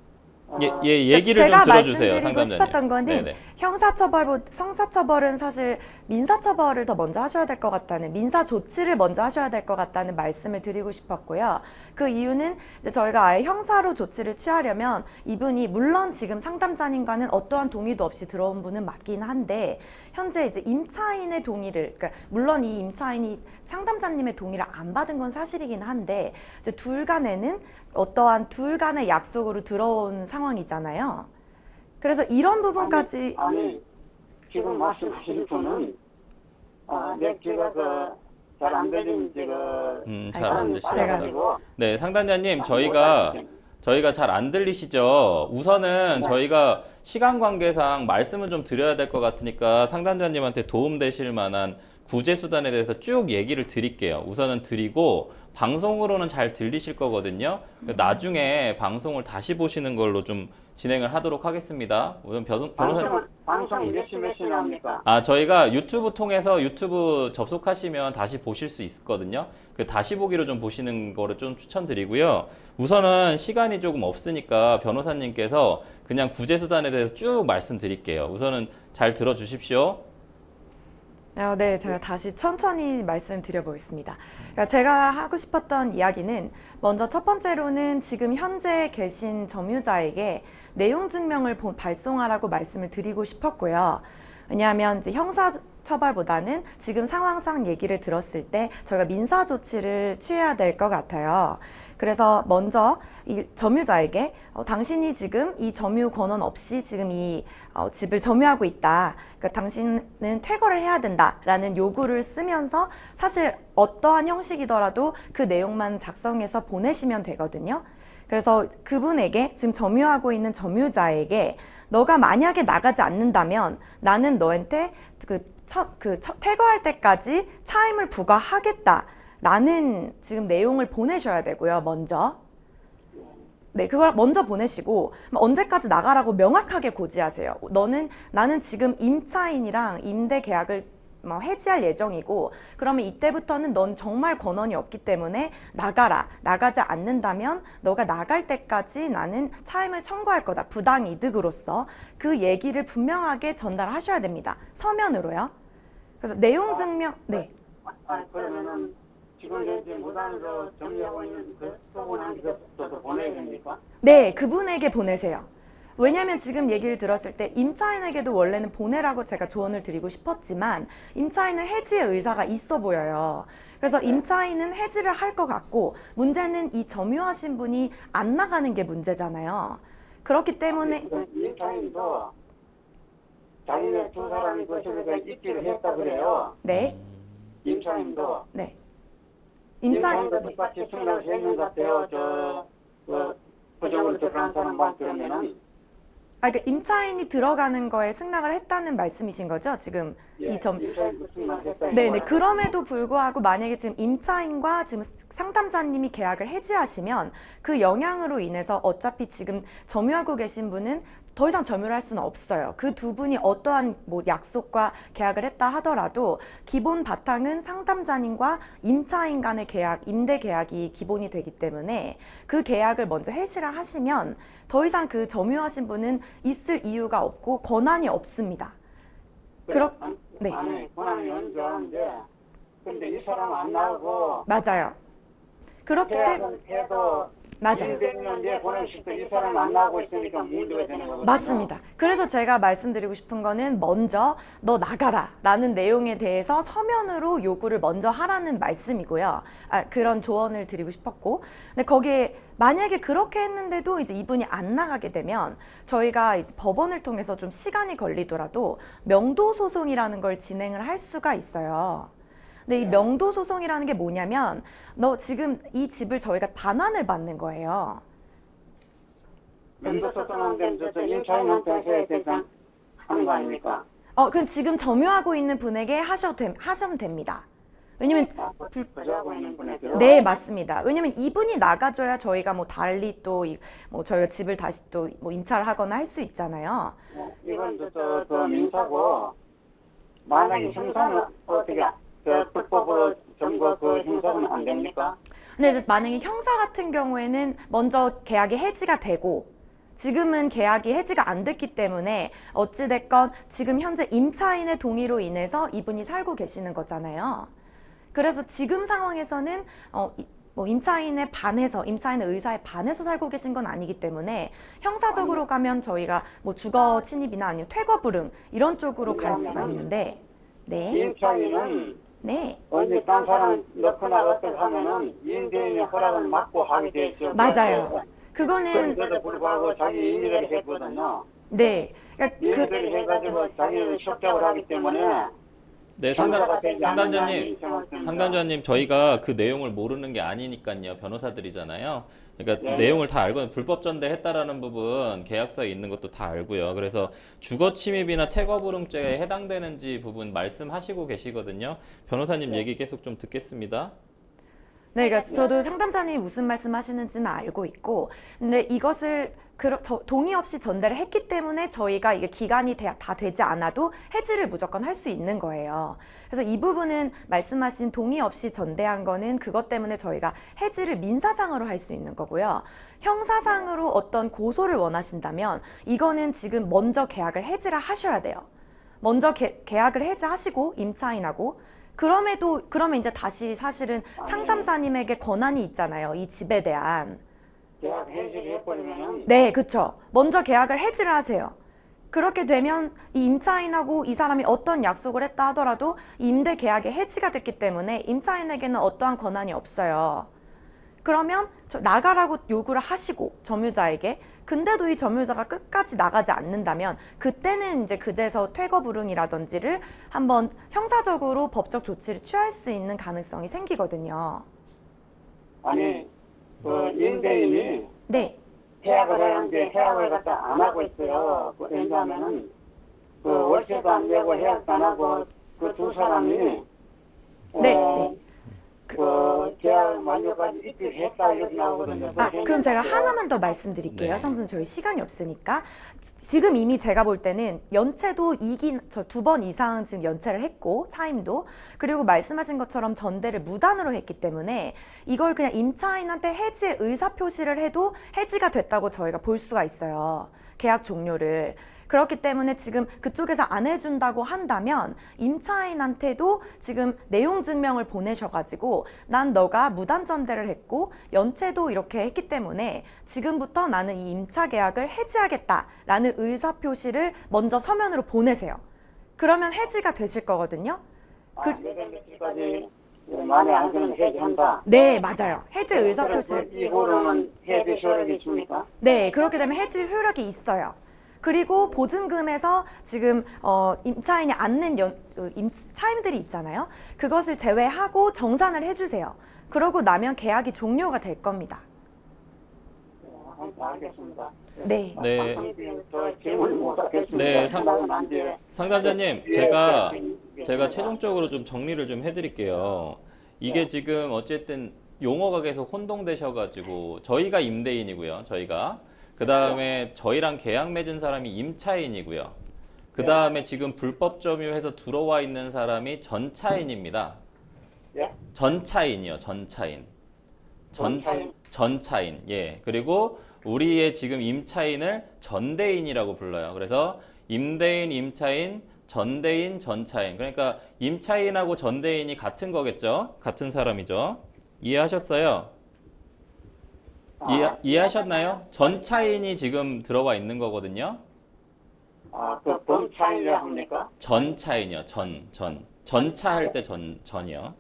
얘기를 제가 좀 들어주세요, 말씀드리고 상담자님. 싶었던 거는 네네. 형사처벌은 사실 민사처벌을 더 먼저 하셔야 될 것 같다는 민사 조치를 먼저 하셔야 될 것 같다는 말씀을 드리고 싶었고요. 그 이유는 이제 저희가 아예 형사로 조치를 취하려면 이분이 물론 지금 상담자님과는 어떠한 동의도 없이 들어온 분은 맞긴 한데 현재 이제 임차인의 동의를 그러니까 물론 이 임차인이 상담자님의 동의를 안 받은 건 사실이긴 한데 이제 둘 간에는 어떠한 둘 간의 약속으로 들어온 상황이잖아요. 그래서 이런 부분까지 아니 지금 말씀하신 분은 내 귀가 잘 안 들리는 잘 안 제가 네, 상담자님 저희가 잘 안 들리시죠? 우선은 저희가 시간 관계상 말씀은 좀 드려야 될 것 같으니까 상담자님한테 도움되실 만한 구제 수단에 대해서 쭉 얘기를 드릴게요. 우선은 드리고 방송으로는 잘 들리실 거거든요. 나중에 방송을 다시 보시는 걸로 좀 진행을 하도록 하겠습니다. 우선 변호사님. 방송 몇 시에 합니까? 저희가 유튜브 통해서 유튜브 접속하시면 다시 보실 수 있거든요. 그 다시 보기로 좀 보시는 거를 좀 추천드리고요. 우선은 시간이 조금 없으니까 변호사님께서 그냥 구제 수단에 대해서 쭉 말씀드릴게요. 우선은 잘 들어주십시오. 네, 제가 다시 천천히 말씀드려보겠습니다. 그러니까 제가 하고 싶었던 이야기는 먼저 첫 번째로는 지금 현재 계신 점유자에게 내용 증명을 발송하라고 말씀을 드리고 싶었고요. 왜냐하면 이제 형사 처벌보다는 지금 상황상 얘기를 들었을 때 저희가 민사 조치를 취해야 될 것 같아요. 그래서 먼저 이 점유자에게 당신이 지금 이 점유 권한 없이 지금 이 집을 점유하고 있다. 그러니까 당신은 퇴거를 해야 된다라는 요구를 쓰면서 사실 어떠한 형식이더라도 그 내용만 작성해서 보내시면 되거든요. 그래서 그분에게 지금 점유하고 있는 점유자에게 너가 만약에 나가지 않는다면 나는 너한테 퇴거할 때까지 차임을 부과하겠다라는 지금 내용을 보내셔야 되고요. 먼저. 네, 그걸 먼저 보내시고 언제까지 나가라고 명확하게 고지하세요. 나는 지금 임차인이랑 임대 계약을 해지할 예정이고 그러면 이때부터는 넌 정말 권한이 없기 때문에 나가라. 나가지 않는다면 너가 나갈 때까지 나는 차임을 청구할 거다. 부당이득으로서 그 얘기를 분명하게 전달하셔야 됩니다. 서면으로요. 그래서 내용 증명 네. 그러면은 지금 현재 무단으로 점유하고 있는 그분한테도 보내야 됩니까? 네, 그분에게 보내세요. 왜냐하면 지금 얘기를 들었을 때 임차인에게도 원래는 보내라고 제가 조언을 드리고 싶었지만 임차인은 해지의 의사가 있어 보여요. 그래서 임차인은 해지를 할 것 같고 문제는 이 점유하신 분이 안 나가는 게 문제잖아요. 그렇기 때문에 임차인도 자기네 두 사람이 거기서 입기를 했다 그래요. 네. 임차인도. 네. 임차인도 똑같이 승낙을 했는 것 같아요. 부정으로 들어간 사람 말 들으면은. 그러니까 임차인이 들어가는 거에 승낙을 했다는 말씀이신 거죠? 지금 이 점. 네네. 그럼에도 불구하고 만약에 지금 임차인과 지금 상담자님이 계약을 해지하시면 그 영향으로 인해서 어차피 지금 점유하고 계신 분은 더 이상 점유를 할 수는 없어요. 그 두 분이 어떠한 뭐 약속과 계약을 했다 하더라도 기본 바탕은 상담자님과 임차인 간의 계약, 임대 계약이 기본이 되기 때문에 그 계약을 먼저 해지를 하시면 더 이상 그 점유하신 분은 있을 이유가 없고 권한이 없습니다. 네. 아니, 권한이 언제 하는데, 근데 이 사람 안 나오고, 맞아요. 그렇기 때문에 계약은 해도, 맞아요. 200년 뒤에 보내실 때 이 사람 안 나오고 있으니까 문제가 되는 거거든요. 맞습니다. 그래서 제가 말씀드리고 싶은 거는 먼저 너 나가라 라는 내용에 대해서 서면으로 요구를 먼저 하라는 말씀이고요. 그런 조언을 드리고 싶었고, 근데 거기에 만약에 그렇게 했는데도 이제 이분이 안 나가게 되면 저희가 이제 법원을 통해서 좀 시간이 걸리더라도 명도 소송이라는 걸 진행을 할 수가 있어요. 근데 이 명도 소송이라는 게 뭐냐면 너 지금 이 집을 저희가 반환을 받는 거예요. 명도 소송하는데 저 임차인한테 해야 되지 하는 거 아닙니까? 그럼 지금 점유하고 있는 분에게 하시면 됩니다. 왜냐면 부자하고 있는 분에게요? 네, 맞습니다. 왜냐면 이분이 나가줘야 저희가 뭐 달리 또 뭐 저희가 집을 다시 또 뭐 임차를 하거나 할 수 있잖아요. 이건 저 민사고, 만약에 형사는 어떻게 불법으로 점거 그 형사는 안 됩니까? 근데 이제 만약에 형사 같은 경우에는 먼저 계약이 해지가 되고 지금은 계약이 해지가 안 됐기 때문에 어찌됐건 지금 현재 임차인의 동의로 인해서 이분이 살고 계시는 거잖아요. 그래서 지금 상황에서는 뭐 임차인의 의사에 반해서 살고 계신 건 아니기 때문에 형사적으로 가면 저희가 뭐 주거 침입이나 아니면 퇴거 불응 이런 쪽으로 갈 수가 있는데 네. 임차인은 네. 언제 딴 사람 넣거나 어떻게 하면은 임대인의 허락을 받고 하게 돼 있죠. 맞아요. 그거는 그런데도 불구하고 자기 임의를 했거든요. 네. 그러니까 임의를 해가지고 자기는 협작을 하기 때문에 네, 상담자님, 저희가 그 내용을 모르는 게 아니니까요. 변호사들이잖아요. 그러니까 네. 내용을 다 알고 불법 전대했다라는 부분 계약서에 있는 것도 다 알고요. 그래서 주거 침입이나 퇴거 불응죄에 해당되는지 부분 말씀하시고 계시거든요. 변호사님 얘기 계속 좀 듣겠습니다. 네, 그러니까 저도 상담자님이 무슨 말씀하시는지는 알고 있고, 근데 이것을 동의 없이 전달을 했기 때문에 저희가 이게 기간이 다 되지 않아도 해지를 무조건 할 수 있는 거예요. 그래서 이 부분은 말씀하신 동의 없이 전대한 거는 그것 때문에 저희가 해지를 민사상으로 할 수 있는 거고요. 형사상으로 어떤 고소를 원하신다면 이거는 지금 먼저 계약을 해지를 하셔야 돼요. 먼저 계약을 해지하시고 임차인하고 그러면 이제 다시 사실은 상담자님에게 권한이 있잖아요. 이 집에 대한. 계약 해지를 해버리면은 네, 그쵸. 먼저 계약을 해지를 하세요. 그렇게 되면 이 임차인하고 이 사람이 어떤 약속을 했다 하더라도 임대 계약이 해지가 됐기 때문에 임차인에게는 어떠한 권한이 없어요. 그러면 나가라고 요구를 하시고 점유자에게 근데도 이 점유자가 끝까지 나가지 않는다면 그때는 이제 그제서 퇴거 불응이라든지를 한번 형사적으로 법적 조치를 취할 수 있는 가능성이 생기거든요. 아니 그 임대인이 네. 계약을 하는데 계약을 갖다 안 하고 있어요. 왜냐하면은 그 월세도 안 내고 계약도 안 하고 그 두 사람이 네. 그 계약 만료까지 입주했다 이렇게 나오거든요. 그럼 제가 하나만 더 말씀드릴게요. 네. 성분 저희 시간이 없으니까. 지금 이미 제가 볼 때는 연체도 저 2번 이상 지금 연체를 했고 차임도 그리고 말씀하신 것처럼 전대를 무단으로 했기 때문에 이걸 그냥 임차인한테 해지의 의사표시를 해도 해지가 됐다고 저희가 볼 수가 있어요. 계약 종료를. 그렇기 때문에 지금 그쪽에서 안 해준다고 한다면 임차인한테도 지금 내용 증명을 보내셔가지고 난 너가 무단 전대를 했고 연체도 이렇게 했기 때문에 지금부터 나는 이 임차 계약을 해지하겠다라는 의사표시를 먼저 서면으로 보내세요. 그러면 해지가 되실 거거든요. 내년 며칠까지 만에 안 되면 해지한다. 네, 맞아요. 해지 의사표시를. 이후로는 해지 효력이 있습니까? 네, 그렇게 되면 해지 효력이 있어요. 그리고 보증금에서 지금 임차인이 안낸 차임들이 있잖아요. 그것을 제외하고 정산을 해주세요. 그러고 나면 계약이 종료가 될 겁니다. 알겠습니다. 네. 네. 질문 못 하겠습니다. 네, 상담은 안 돼. 상담자님, 예, 제가 최종적으로 좀 정리를 좀 해드릴게요. 이게 네. 지금 어쨌든 용어가 계속 혼동되셔가지고 저희가 임대인이고요. 저희가 그 다음에 저희랑 계약 맺은 사람이 임차인이고요. 그 다음에 지금 불법 점유해서 들어와 있는 사람이 전차인입니다. 예? 전차인이요, 전차인. 전차인? 전차인. 예. 그리고 우리의 지금 임차인을 전대인이라고 불러요. 그래서 임대인, 임차인, 전대인, 전차인. 그러니까 임차인하고 전대인이 같은 거겠죠? 같은 사람이죠. 이해하셨어요? 이해하셨나요? 전차인이 지금 들어와 있는 거거든요. 그 본차인이라 합니까? 전차인이요. 전차 할 때 전이요.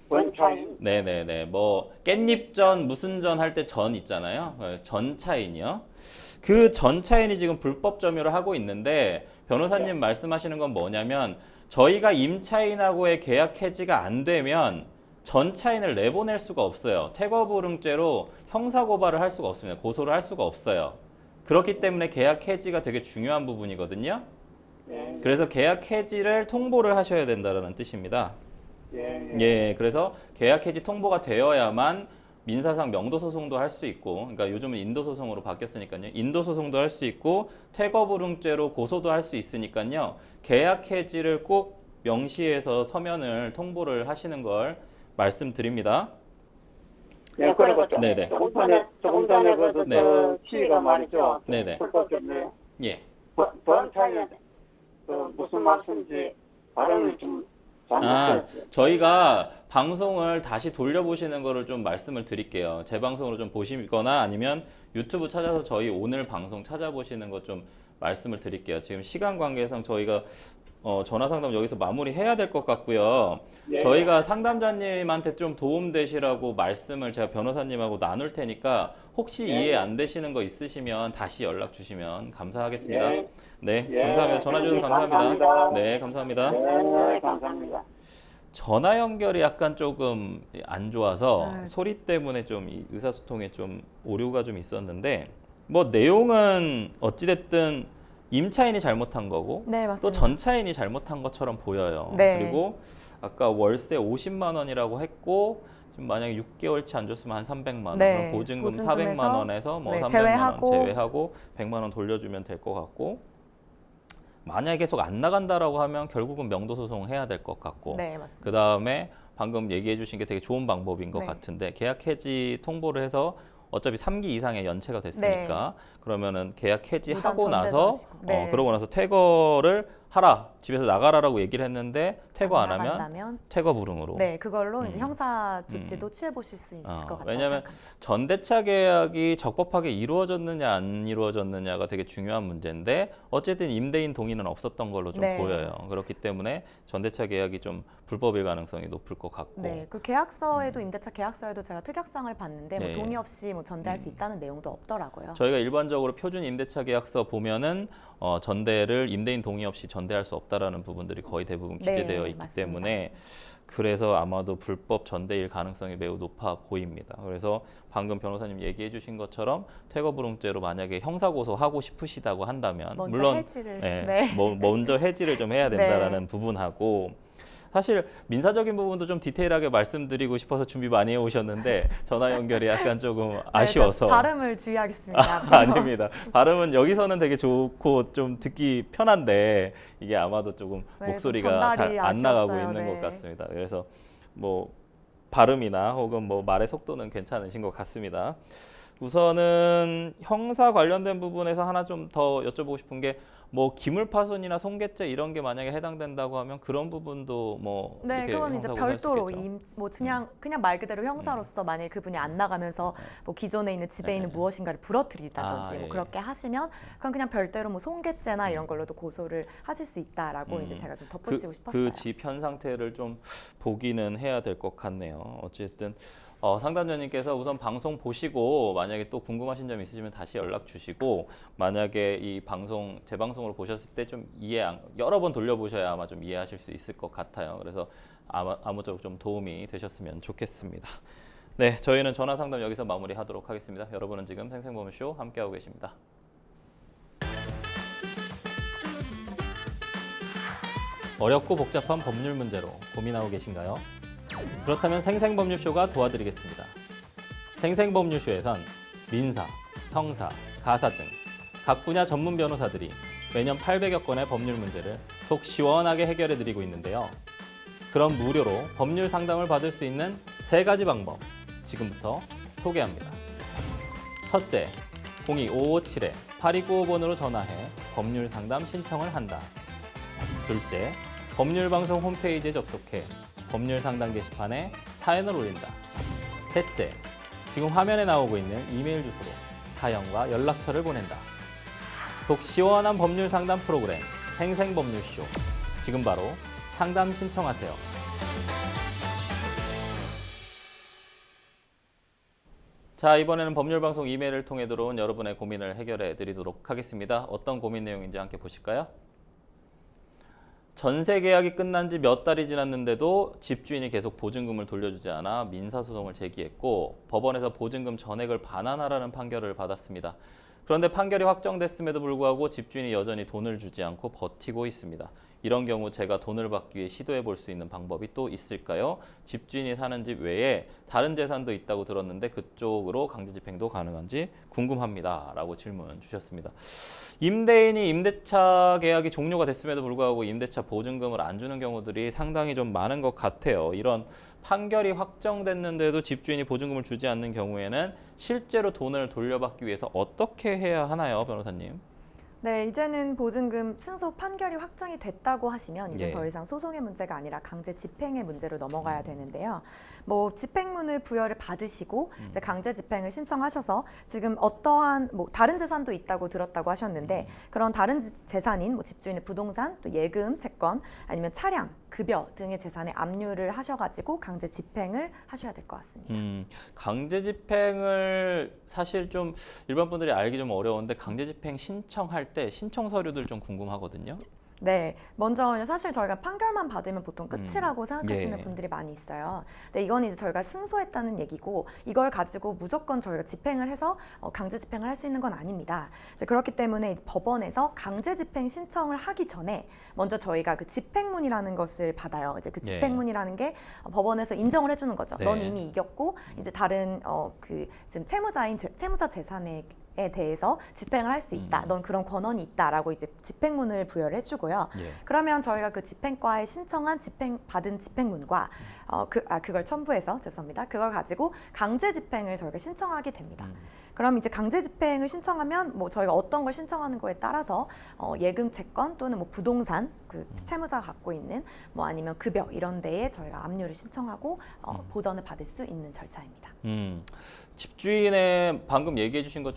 본차인? 네네네. 뭐 깻잎전 무슨 전 할 때 전 있잖아요. 전차인이요. 그 전차인이 지금 불법 점유를 하고 있는데 변호사님 말씀하시는 건 뭐냐면 저희가 임차인하고의 계약 해지가 안 되면 전차인을 내보낼 수가 없어요. 퇴거불응죄로 형사고발을 할 수가 없습니다. 고소를 할 수가 없어요. 그렇기 때문에 계약 해지가 되게 중요한 부분이거든요. 예. 그래서 계약 해지를 통보를 하셔야 된다는 뜻입니다. 예. 예, 그래서 계약 해지 통보가 되어야만 민사상 명도 소송도 할 수 있고, 그러니까 요즘은 인도 소송으로 바뀌었으니까요. 인도 소송도 할 수 있고, 퇴거불응죄로 고소도 할 수 있으니까요. 계약 해지를 꼭 명시해서 서면을 통보를 하시는 걸 말씀드립니다. 예, 그리고 네네. 조금 전에 네. 시가 말이죠. 네네. 불법점에 예. 본차인 무슨 말씀인지 발음을 좀 잘못했어요. 저희가 방송을 다시 돌려보시는 거를 좀 말씀을 드릴게요. 제 방송으로 좀 보시거나 아니면 유튜브 찾아서 저희 오늘 방송 찾아보시는 거 좀 말씀을 드릴게요. 지금 시간 관계상 저희가 전화 상담 여기서 마무리해야 될 것 같고요. 예. 저희가 상담자님한테 좀 도움되시라고 말씀을 제가 변호사님하고 나눌 테니까 혹시 예. 이해 안 되시는 거 있으시면 다시 연락 주시면 감사하겠습니다. 예. 네, 예. 감사합니다. 전화 주셔서 감사합니다. 감사합니다. 네, 감사합니다. 네, 감사합니다. 전화 연결이 약간 조금 안 좋아서 네. 소리 때문에 좀 이 의사소통에 좀 오류가 좀 있었는데 뭐 내용은 어찌됐든 임차인이 잘못한 거고 네, 또 맞습니다. 전차인이 잘못한 것처럼 보여요. 네. 그리고 아까 월세 50만 원이라고 했고 지금 만약에 6개월치 안 줬으면 한 300만 원, 네. 그럼 보증금 보증금에서 400만 원에서 뭐 네, 300만 제외하고. 원 제외하고 100만 원 돌려주면 될 것 같고 만약에 계속 안 나간다라고 하면 결국은 명도 소송을 해야 될 것 같고 네, 맞습니다. 그 다음에 방금 얘기해 주신 게 되게 좋은 방법인 것 네. 같은데 계약 해지 통보를 해서 어차피 3기 이상의 연체가 됐으니까 그러면은 계약 해지하고 무단 전대도 나서 하시고. 네. 그러고 나서 퇴거를 하라 집에서 나가라라고 얘기를 했는데 퇴거 안 하면 나간다면 퇴거 불응으로 네, 그걸로 이제 음. 형사 조치도 취해 보실 수 있을 것 같다고 왜냐하면 생각합니다. 전대차 계약이 적법하게 이루어졌느냐 안 이루어졌느냐가 되게 중요한 문제인데 어쨌든 임대인 동의는 없었던 걸로 좀 네, 보여요. 맞습니다. 그렇기 때문에 전대차 계약이 좀 불법일 가능성이 높을 것 같고 네, 그 계약서에도 임대차 계약서에도 제가 특약상을 봤는데 뭐 네. 동의 없이 뭐 전대할 수 있다는 내용도 없더라고요. 저희가 일반적으로 표준 임대차 계약서 보면은 전대를 임대인 동의 없이 전대할 수 없다라는 부분들이 거의 대부분 네, 기재되어 있기 맞습니다. 때문에 그래서 아마도 불법 전대일 가능성이 매우 높아 보입니다. 그래서 방금 변호사님 얘기해 주신 것처럼 퇴거불응죄로 만약에 형사고소하고 싶으시다고 한다면 먼저 물론 해지를 네, 먼저 해지를 좀 해야 된다라는 네. 부분하고 사실 민사적인 부분도 좀 디테일하게 말씀드리고 싶어서 준비 많이 해오셨는데 전화 연결이 약간 조금 아쉬워서 네, 발음을 주의하겠습니다. 아닙니다. 발음은 여기서는 되게 좋고 좀 듣기 편한데 이게 아마도 조금 네, 목소리가 좀 잘 전달이 안 나가고 아쉬웠어요. 있는 네. 것 같습니다. 그래서 뭐 발음이나 혹은 뭐 말의 속도는 괜찮으신 것 같습니다. 우선은 형사 관련된 부분에서 하나 좀 더 여쭤보고 싶은 게 뭐 기물파손이나 손괴죄 이런 게 만약에 해당된다고 하면 그런 부분도 뭐 네, 이렇게 그건 이제 형사고소할 수 별도로 있겠죠? 뭐 그냥 말 그대로 형사로서 만약에 그분이 안 나가면서 뭐 기존에 있는 집에 있는 무엇인가를 부러뜨리다든지 뭐 예. 그렇게 하시면 그건 그냥 별도로 뭐 손괴죄나 이런 걸로도 고소를 하실 수 있다라고 이제 제가 좀 덧붙이고 싶었어요. 그 집 현 상태를 좀 보기는 해야 될 것 같네요. 어쨌든 상담자님께서 우선 방송 보시고 만약에 또 궁금하신 점 있으시면 다시 연락 주시고 만약에 이 방송 재방송으로 보셨을 때 좀 여러 번 돌려보셔야 아마 좀 이해하실 수 있을 것 같아요. 그래서 아무쪼록 좀 도움이 되셨으면 좋겠습니다. 네, 저희는 전화 상담 여기서 마무리하도록 하겠습니다. 여러분은 지금 생생보험쇼 함께하고 계십니다. 어렵고 복잡한 법률 문제로 고민하고 계신가요? 그렇다면 생생법률쇼가 도와드리겠습니다. 생생법률쇼에선 민사, 형사, 가사 등 각 분야 전문 변호사들이 매년 800여 건의 법률 문제를 속 시원하게 해결해드리고 있는데요. 그럼 무료로 법률 상담을 받을 수 있는 3가지 방법 지금부터 소개합니다. 첫째, 02-557-8295번으로 전화해 법률 상담 신청을 한다. 둘째, 법률방송 홈페이지에 접속해 법률 상담 게시판에 사연을 올린다. 셋째, 지금 화면에 나오고 있는 이메일 주소로 사연과 연락처를 보낸다. 속 시원한 법률 상담 프로그램 생생법률쇼. 지금 바로 상담 신청하세요. 자, 이번에는 법률방송 이메일을 통해 들어온 여러분의 고민을 해결해 드리도록 하겠습니다. 어떤 고민 내용인지 함께 보실까요? 전세 계약이 끝난 지 몇 달이 지났는데도 집주인이 계속 보증금을 돌려주지 않아 민사소송을 제기했고 법원에서 보증금 전액을 반환하라는 판결을 받았습니다. 그런데 판결이 확정됐음에도 불구하고 집주인이 여전히 돈을 주지 않고 버티고 있습니다. 이런 경우 제가 돈을 받기 위해 시도해 볼 수 있는 방법이 또 있을까요? 집주인이 사는 집 외에 다른 재산도 있다고 들었는데 그쪽으로 강제집행도 가능한지 궁금합니다. 라고 질문 주셨습니다. 임대인이 임대차 계약이 종료가 됐음에도 불구하고 임대차 보증금을 안 주는 경우들이 상당히 좀 많은 것 같아요. 이런 판결이 확정됐는데도 집주인이 보증금을 주지 않는 경우에는 실제로 돈을 돌려받기 위해서 어떻게 해야 하나요, 변호사님? 네, 이제는 보증금 승소 판결이 확정이 됐다고 하시면 이제 예. 더 이상 소송의 문제가 아니라 강제 집행의 문제로 넘어가야 되는데요. 뭐 집행문을 부여를 받으시고 이제 강제 집행을 신청하셔서 지금 어떠한 뭐 다른 재산도 있다고 들었다고 하셨는데 그런 다른 재산인 뭐 집주인의 부동산, 또 예금, 채권, 아니면 차량, 급여 등의 재산에 압류를 하셔가지고 강제 집행을 하셔야 될 것 같습니다. 강제 집행을 사실 좀 일반 분들이 알기 좀 어려운데 강제 집행 신청할 때 신청 서류들 좀 궁금하거든요. 네, 먼저 사실 저희가 판결만 받으면 보통 끝이라고 생각하시는 예. 분들이 많이 있어요. 근데 이건 이제 저희가 승소했다는 얘기고 이걸 가지고 무조건 저희가 집행을 해서 강제 집행을 할 수 있는 건 아닙니다. 이제 그렇기 때문에 이제 법원에서 강제 집행 신청을 하기 전에 먼저 저희가 그 집행문이라는 것을 받아요. 이제 그 예. 집행문이라는 게 법원에서 인정을 해주는 거죠. 네. 넌 이미 이겼고 이제 다른 그 지금 채무자 재산에 대해서 집행을 할 수 있다. 넌 그런 권한이 있다라고 이제 집행문을 부여를 해주고요. 예. 그러면 저희가 그 집행과에 신청한 받은 집행문과 그걸 첨부해서 죄송합니다. 그걸 가지고 강제 집행을 저희가 신청하게 됩니다. 그럼 이제 강제 집행을 신청하면 뭐 저희가 어떤 걸 신청하는 거에 따라서 예금 채권 또는 뭐 부동산 그 채무자가 갖고 있는 뭐 아니면 급여 이런 데에 저희가 압류를 신청하고 보전을 받을 수 있는 절차입니다. 집주인의 방금 얘기해 주신 것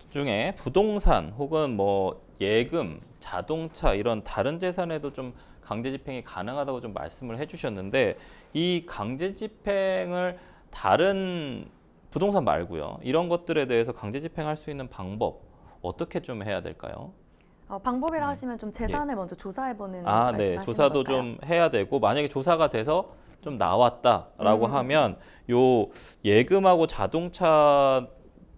중에 부동산 혹은 뭐 예금, 자동차 이런 다른 재산에도 좀 강제 집행이 가능하다고 좀 말씀을 해주셨는데 이 강제 집행을 다른 부동산 말고요. 이런 것들에 대해서 강제 집행할 수 있는 방법 어떻게 좀 해야 될까요? 방법이라 하시면 좀 재산을 먼저 조사해보는 네. 말씀하시는 조사도 걸까요? 좀 해야 되고 만약에 조사가 돼서 좀 나왔다라고 하면 요 예금하고 자동차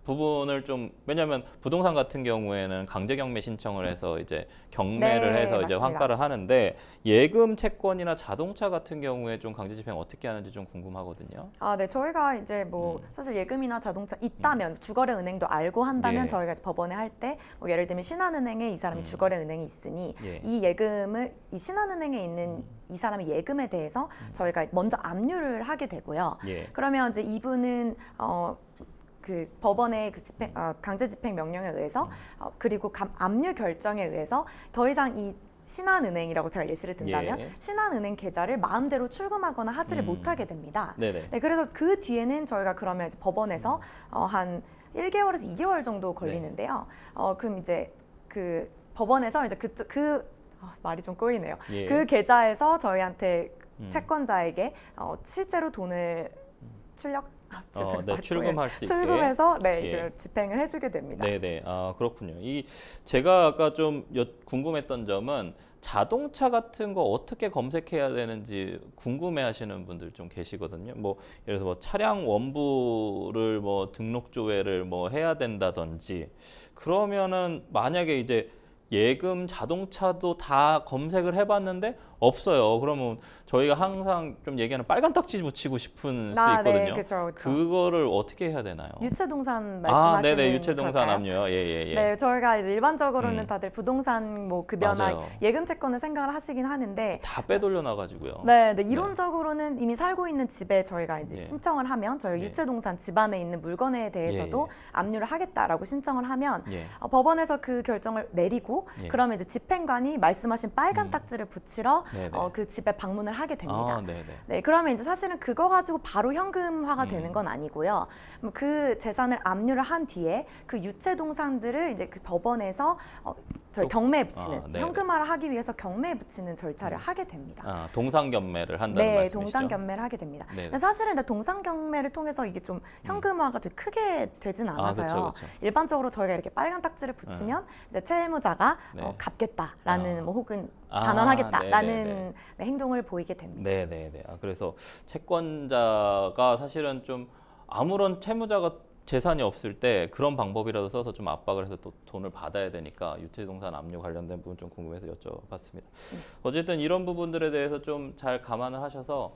부분을 좀 왜냐하면 부동산 같은 경우에는 강제 경매 신청을 해서 이제 경매를 네, 해서 이제 맞습니다. 환가를 하는데 예금 채권이나 자동차 같은 경우에 좀 강제 집행 어떻게 하는지 좀 궁금하거든요. 네, 저희가 이제 뭐 사실 예금이나 자동차 있다면 주거래 은행도 알고 한다면 예. 저희가 이제 법원에 할 때 뭐 예를 들면 신한은행에 이 사람이 주거래 은행이 있으니 예. 이 예금을 이 신한은행에 있는 이 사람의 예금에 대해서 저희가 먼저 압류를 하게 되고요. 예. 그러면 이제 이분은 그 법원의 그 강제 집행 명령에 의해서 그리고 압류 결정에 의해서 더 이상 이 신한은행이라고 제가 예시를 든다면 예. 신한은행 계좌를 마음대로 출금하거나 하지를 못하게 됩니다. 네네. 네, 그래서 그 뒤에는 저희가 그러면 이제 법원에서 한 1개월에서 2개월 정도 걸리는데요. 그럼 이제 그 법원에서 이제 말이 좀 꼬이네요. 예. 그 계좌에서 저희한테 채권자에게 실제로 돈을 출금할 수 있게 출금해서 예. 이걸 집행을 해주게 됩니다. 네네. 그렇군요. 제가 아까 좀 궁금했던 점은 자동차 같은 거 어떻게 검색해야 되는지 궁금해하시는 분들 좀 계시거든요. 뭐 예를 들어서 뭐 차량 원부를 뭐 등록 조회를 뭐 해야 된다든지 그러면은 만약에 이제 예금 자동차도 다 검색을 해봤는데 없어요. 그러면 저희가 항상 좀 얘기하는 빨간 딱지 붙이고 싶은 수 네, 있거든요. 그렇죠. 그거를 어떻게 해야 되나요? 유체동산 아, 말씀하시는 네네, 유체동산 걸까요? 압류요. 예. 네, 저희가 이제 일반적으로는 음. 다들 부동산 뭐 급여나 맞아요. 예금 채권을 생각을 하시긴 하는데 다 빼돌려 놔가지고요. 네, 이론적으로는 이미 살고 있는 집에 저희가 이제 예. 신청을 하면 저희 예. 유체동산 집안에 있는 물건에 대해서도 예. 압류를 하겠다라고 신청을 하면 예. 법원에서 그 결정을 내리고 예. 그러면 이제 집행관이 말씀하신 빨간 딱지를 붙이러 네네. 그 집에 방문을 하게 됩니다. 아, 네네. 네, 그러면 이제 사실은 그거 가지고 바로 현금화가 되는 음. 건 아니고요. 그 재산을 압류를 한 뒤에 그 유체동산들을 이제 그 법원에서 저희 경매에 붙이는 네네. 현금화를 하기 위해서 경매에 붙이는 절차를 하게 됩니다. 아, 동상견매를 한다는 네, 말씀이시죠? 동상견매를 하게 됩니다. 네네. 근데 사실은 근데 동상견매를 통해서 이게 좀 현금화가 되게 크게 되진 않아서요. 그렇죠. 일반적으로 저희가 이렇게 빨간 딱지를 붙이면 이제 채무자가 네. 갚겠다라는 뭐 혹은 아, 반환하겠다라는 네네네. 행동을 보이게 됩니다. 네네네. 그래서 채권자가 사실은 좀 아무런 채무자가 재산이 없을 때 그런 방법이라도 써서 좀 압박을 해서 또 돈을 받아야 되니까 유체동산 압류 관련된 부분 좀 궁금해서 여쭤봤습니다. 어쨌든 이런 부분들에 대해서 좀 잘 감안을 하셔서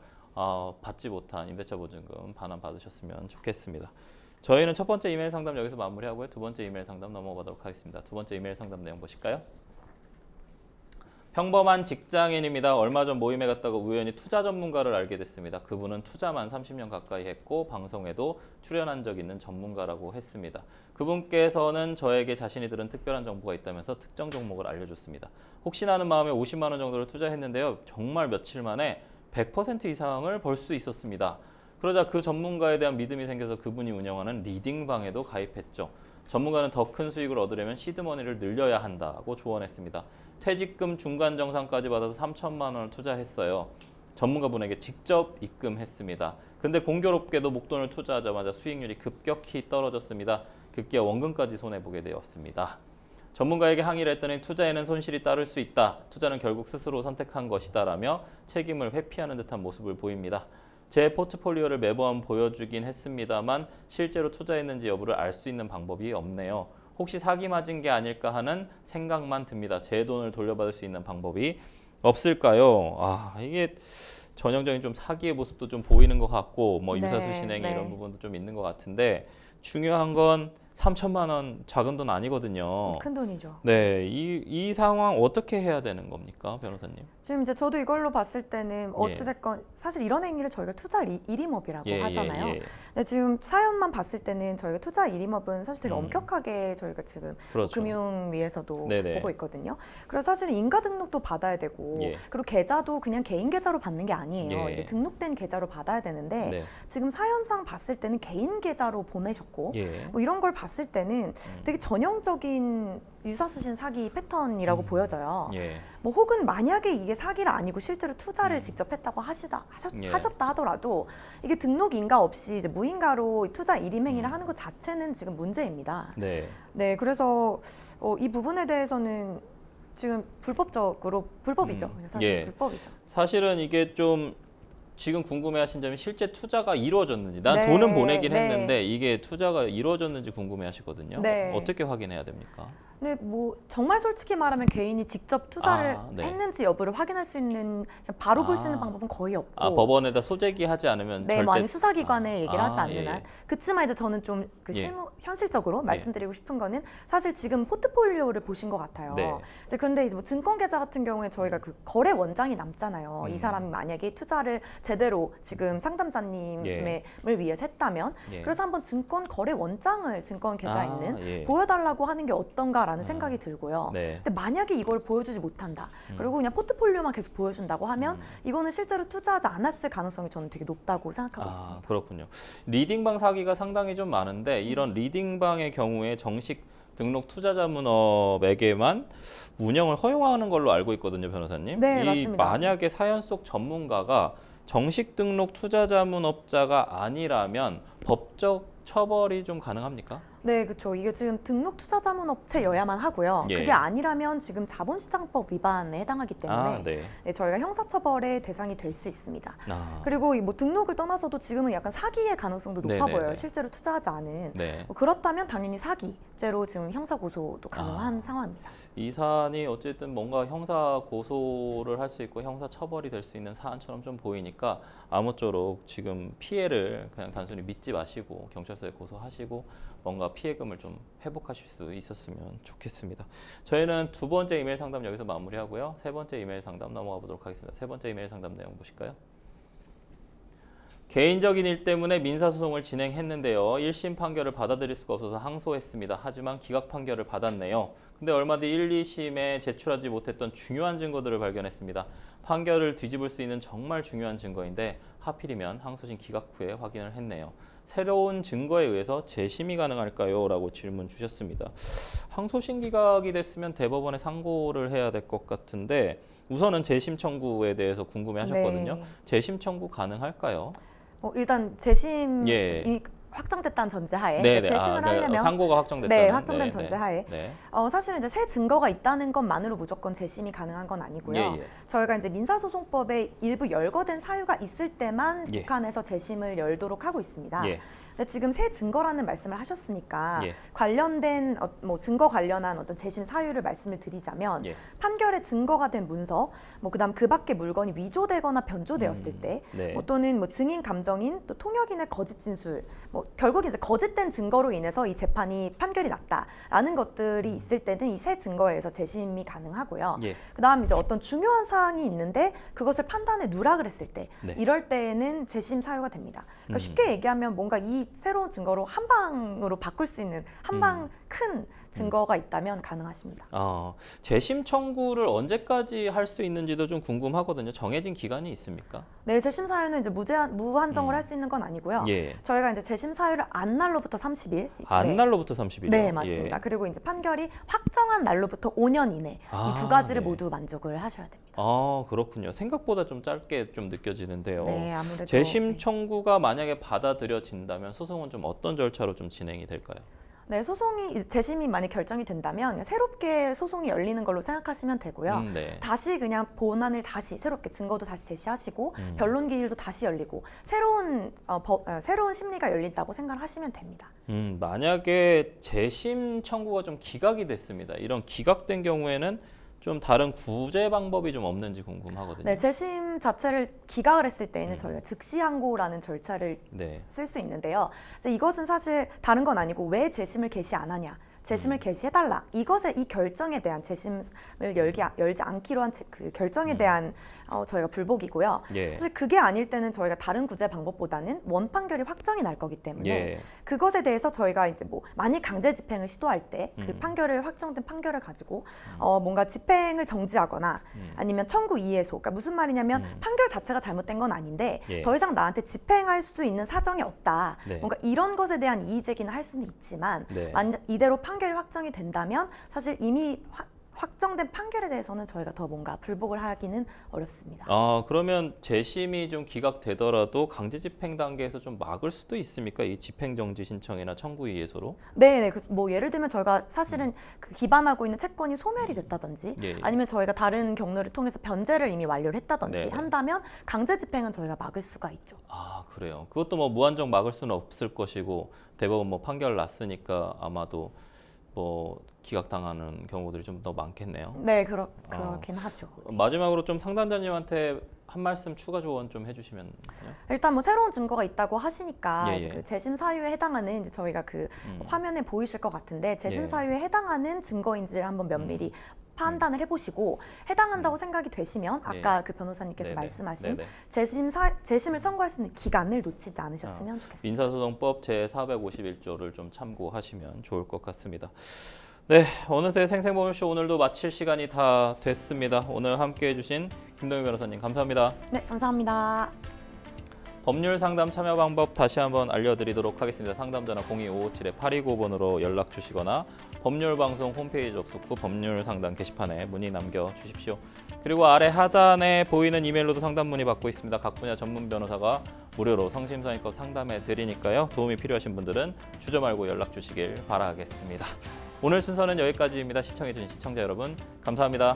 받지 못한 임대차 보증금 반환 받으셨으면 좋겠습니다. 저희는 첫 번째 이메일 상담 여기서 마무리하고요. 두 번째 이메일 상담 넘어가도록 하겠습니다. 두 번째 이메일 상담 내용 보실까요? 평범한 직장인입니다. 얼마 전 모임에 갔다가 우연히 투자 전문가를 알게 됐습니다. 그분은 투자만 30년 가까이 했고 방송에도 출연한 적 있는 전문가라고 했습니다. 그분께서는 저에게 자신이 들은 특별한 정보가 있다면서 특정 종목을 알려줬습니다. 혹시나 하는 마음에 50만 원 정도를 투자했는데요. 정말 며칠 만에 100% 이상을 벌 수 있었습니다. 그러자 그 전문가에 대한 믿음이 생겨서 그분이 운영하는 리딩방에도 가입했죠. 전문가는 더 큰 수익을 얻으려면 시드머니를 늘려야 한다고 조언했습니다. 퇴직금 중간 정산까지 받아서 3천만 원을 투자했어요. 전문가분에게 직접 입금했습니다. 근데 공교롭게도 목돈을 투자하자마자 수익률이 급격히 떨어졌습니다. 급기야 원금까지 손해보게 되었습니다. 전문가에게 항의를 했더니 투자에는 손실이 따를 수 있다. 투자는 결국 스스로 선택한 것이다 라며 책임을 회피하는 듯한 모습을 보입니다. 제 포트폴리오를 매번 보여주긴 했습니다만 실제로 투자했는지 여부를 알 수 있는 방법이 없네요. 혹시 사기 맞은 게 아닐까 하는 생각만 듭니다. 제 돈을 돌려받을 수 있는 방법이 없을까요? 이게 전형적인 좀 사기의 모습도 좀 보이는 것 같고 뭐 유사수 신행이 이런 부분도 좀 있는 것 같은데 중요한 건 3천만 원 작은 돈 아니거든요. 큰 돈이죠. 네, 이 상황 어떻게 해야 되는 겁니까, 변호사님? 지금 이제 저도 이걸로 봤을 때는 어찌됐건 사실 이런 행위를 저희가 투자 일임업이라고 하잖아요. 근데 지금 사연만 봤을 때는 저희가 투자 일임업은 사실 되게 엄격하게 저희가 지금 그렇죠. 금융위에서도 네네. 보고 있거든요. 그래서 사실은 인가 등록도 받아야 되고 그리고 계좌도 그냥 개인 계좌로 받는 게 아니에요. 이게 등록된 계좌로 받아야 되는데 지금 사연상 봤을 때는 개인 계좌로 보내셨고 뭐 이런 걸 봤을 때는 되게 전형적인 유사수신 사기 패턴이라고 보여져요. 뭐 혹은 만약에 이게 사기가 아니고 실제로 투자를 직접 했다고 하셨다 하더라도 이게 등록 인가 없이 이제 무인가로 투자 일임 행위를 하는 것 자체는 지금 문제입니다. 네, 그래서 이 부분에 대해서는 지금 불법이죠. 사실 불법이죠. 사실은 이게 좀 지금 궁금해하신 점이 실제 투자가 이루어졌는지, 난 돈은 보내긴 했는데 이게 투자가 이루어졌는지 궁금해하시거든요. 어떻게 확인해야 됩니까? 네, 뭐 정말 솔직히 말하면 개인이 직접 투자를 했는지 여부를 확인할 수 있는 바로 볼 수 있는 방법은 거의 없고 법원에다 소재기 하지 않으면 절대 뭐 아니 수사기관에 얘기를 하지 않는 한 그치만 이제 저는 좀 실무 현실적으로 말씀드리고 싶은 거는 사실 지금 포트폴리오를 보신 것 같아요. 이제 그런데 이제 뭐 증권계좌 같은 경우에 저희가 그 거래 원장이 남잖아요. 이 사람이 만약에 투자를 제대로 지금 상담자님을 위해서 했다면 그래서 한번 증권 거래 원장을 증권 계좌에 있는 보여달라고 하는 게 어떤가라는 생각이 들고요. 근데 만약에 이걸 보여주지 못한다. 그리고 그냥 포트폴리오만 계속 보여준다고 하면 이거는 실제로 투자하지 않았을 가능성이 저는 되게 높다고 생각하고 있습니다. 그렇군요. 리딩방 사기가 상당히 좀 많은데 이런 리딩방의 경우에 정식 등록 투자자문업에게만 운영을 허용하는 걸로 알고 있거든요, 변호사님. 네, 맞습니다. 만약에 사연 속 전문가가 정식 등록 투자자문업자가 아니라면 법적 처벌이 좀 가능합니까? 네, 그렇죠. 이게 지금 등록 투자자문업체여야만 하고요. 예. 그게 아니라면 지금 자본시장법 위반에 해당하기 때문에 네. 네, 저희가 형사처벌의 대상이 될 수 있습니다. 아. 그리고 이 뭐 등록을 떠나서도 지금은 약간 사기의 가능성도 높아 네네네. 보여요. 실제로 투자하지 않은. 네. 뭐 그렇다면 당연히 사기죄로 지금 형사 고소도 가능한 상황입니다. 이 사안이 어쨌든 뭔가 형사 고소를 할 수 있고 형사 처벌이 될 수 있는 사안처럼 좀 보이니까 아무쪼록 지금 피해를 그냥 단순히 믿지 마시고 경찰서에 고소하시고 뭔가 피해금을 좀 회복하실 수 있었으면 좋겠습니다. 저희는 두 번째 이메일 상담 여기서 마무리하고요. 세 번째 이메일 상담 넘어가 보도록 하겠습니다. 세 번째 이메일 상담 내용 보실까요? 개인적인 일 때문에 민사소송을 진행했는데요. 1심 판결을 받아들일 수가 없어서 항소했습니다. 하지만 기각 판결을 받았네요. 근데 얼마 뒤 1, 2심에 제출하지 못했던 중요한 증거들을 발견했습니다. 판결을 뒤집을 수 있는 정말 중요한 증거인데 하필이면 항소심 기각 후에 확인을 했네요. 새로운 증거에 의해서 재심이 가능할까요? 라고 질문 주셨습니다. 항소심 기각이 됐으면 대법원에 상고를 해야 될 것 같은데 우선은 재심 청구에 대해서 궁금해 하셨거든요. 네. 재심 청구 가능할까요? 일단 재심 예. 이미 확정됐다는 전제하에 네네. 재심을 하려면 상고가 확정됐다는. 네, 확정된 전제하에 네. 사실은 이제 새 증거가 있다는 것만으로 무조건 재심이 가능한 건 아니고요. 예, 예. 저희가 이제 민사소송법에 일부 열거된 사유가 있을 때만 예. 국한해서 재심을 열도록 하고 있습니다. 예. 근데 지금 새 증거라는 말씀을 하셨으니까 예. 관련된 뭐 증거 관련한 어떤 재심 사유를 말씀을 드리자면 예. 판결의 증거가 된 문서, 뭐 그다음 그 밖의 물건이 위조되거나 변조되었을 때, 네. 또는 뭐 증인 감정인 또 통역인의 거짓 진술, 뭐 결국 이제 거짓된 증거로 인해서 이 재판이 판결이 났다라는 것들이 있을 때는 이 새 증거에 의해서 재심이 가능하고요. 예. 그다음 이제 어떤 중요한 사항이 있는데 그것을 판단에 누락을 했을 때 네. 이럴 때에는 재심 사유가 됩니다. 그러니까 쉽게 얘기하면 뭔가 이 새로운 증거로 한 방으로 바꿀 수 있는 한 방 큰 증거가 있다면 가능하십니다. 재심 청구를 언제까지 할 수 있는지도 좀 궁금하거든요. 정해진 기간이 있습니까? 네, 재심 사유는 이제 무한정을 할 수 있는 건 아니고요. 예. 저희가 이제 재심 사유를 안 날로부터 30일. 날로부터 30일이요? 네, 맞습니다. 예. 그리고 이제 판결이 확정한 날로부터 5년 이내 이 두 가지를 네. 모두 만족을 하셔야 됩니다. 그렇군요. 생각보다 좀 짧게 좀 느껴지는데요. 네, 아무래도 재심 네. 청구가 만약에 받아들여진다면 소송은 좀 어떤 절차로 좀 진행이 될까요? 네, 소송이 재심이 만약 결정이 된다면 새롭게 소송이 열리는 걸로 생각하시면 되고요. 네. 다시 그냥 본안을 다시 새롭게 증거도 다시 제시하시고 변론 기일도 다시 열리고 새로운 심리가 열린다고 생각하시면 됩니다. 만약에 재심 청구가 좀 기각이 됐습니다. 이런 기각된 경우에는 좀 다른 구제 방법이 좀 없는지 궁금하거든요. 네, 재심 자체를 기각을 했을 때에는 저희가 즉시 항고라는 절차를 네. 쓸 수 있는데요. 이것은 사실 다른 건 아니고 왜 재심을 개시 안 하냐. 재심을 개시해달라. 이것에 이 결정에 대한 재심을 열지 않기로 한 그 결정에 대한 저희가 불복이고요. 예. 사실 그게 아닐 때는 저희가 다른 구제 방법보다는 원 판결이 확정이 날 거기 때문에 예. 그것에 대해서 저희가 이제 뭐 만약 강제 집행을 시도할 때 그 판결을 확정된 판결을 가지고 뭔가 집행을 정지하거나 아니면 청구 이해소. 그러니까 무슨 말이냐면 판결 자체가 잘못된 건 아닌데 예. 더 이상 나한테 집행할 수 있는 사정이 없다. 네. 뭔가 이런 것에 대한 이의 제기는 할 수는 있지만 네. 만약 이대로 판결이 확정이 된다면 사실 이미 확정된 판결에 대해서는 저희가 더 뭔가 불복을 하기는 어렵습니다. 그러면 재심이 좀 기각되더라도 강제 집행 단계에서 좀 막을 수도 있습니까? 이 집행정지 신청이나 청구 이해소로? 네, 뭐 예를 들면 저희가 사실은 그 기반하고 있는 채권이 소멸이 됐다든지 예. 아니면 저희가 다른 경로를 통해서 변제를 이미 완료를 했다든지 네네. 한다면 강제 집행은 저희가 막을 수가 있죠. 그래요. 그것도 뭐 무한정 막을 수는 없을 것이고 대법원 뭐 판결 났으니까 아마도 뭐 기각당하는 경우들이 좀 더 많겠네요. 네, 그렇긴 하죠. 마지막으로 좀 상담자님한테 한 말씀 추가 조언 좀 해주시면요. 일단 뭐 새로운 증거가 있다고 하시니까 예, 이제 예. 그 재심 사유에 해당하는 이제 저희가 그 화면에 보이실 것 같은데 재심 예. 사유에 해당하는 증거인지를 한번 면밀히 판단을 해보시고 해당한다고 생각이 되시면 아까 그 변호사님께서 네네. 말씀하신 네네. 재심을 청구할 수 있는 기간을 놓치지 않으셨으면 좋겠습니다. 민사소송법 제451조를 좀 참고하시면 좋을 것 같습니다. 네, 어느새 생생보험쇼 오늘도 마칠 시간이 다 됐습니다. 오늘 함께해 주신 김동희 변호사님 감사합니다. 네, 감사합니다. 법률 상담 참여 방법 다시 한번 알려드리도록 하겠습니다. 상담 전화 02-557-8295번으로 연락 주시거나 법률방송 홈페이지 접속 후 법률 상담 게시판에 문의 남겨주십시오. 그리고 아래 하단에 보이는 이메일로도 상담 문의 받고 있습니다. 각 분야 전문 변호사가 무료로 성심성의껏 상담해 드리니까요. 도움이 필요하신 분들은 주저 말고 연락 주시길 바라겠습니다. 오늘 순서는 여기까지입니다. 시청해주신 시청자 여러분 감사합니다.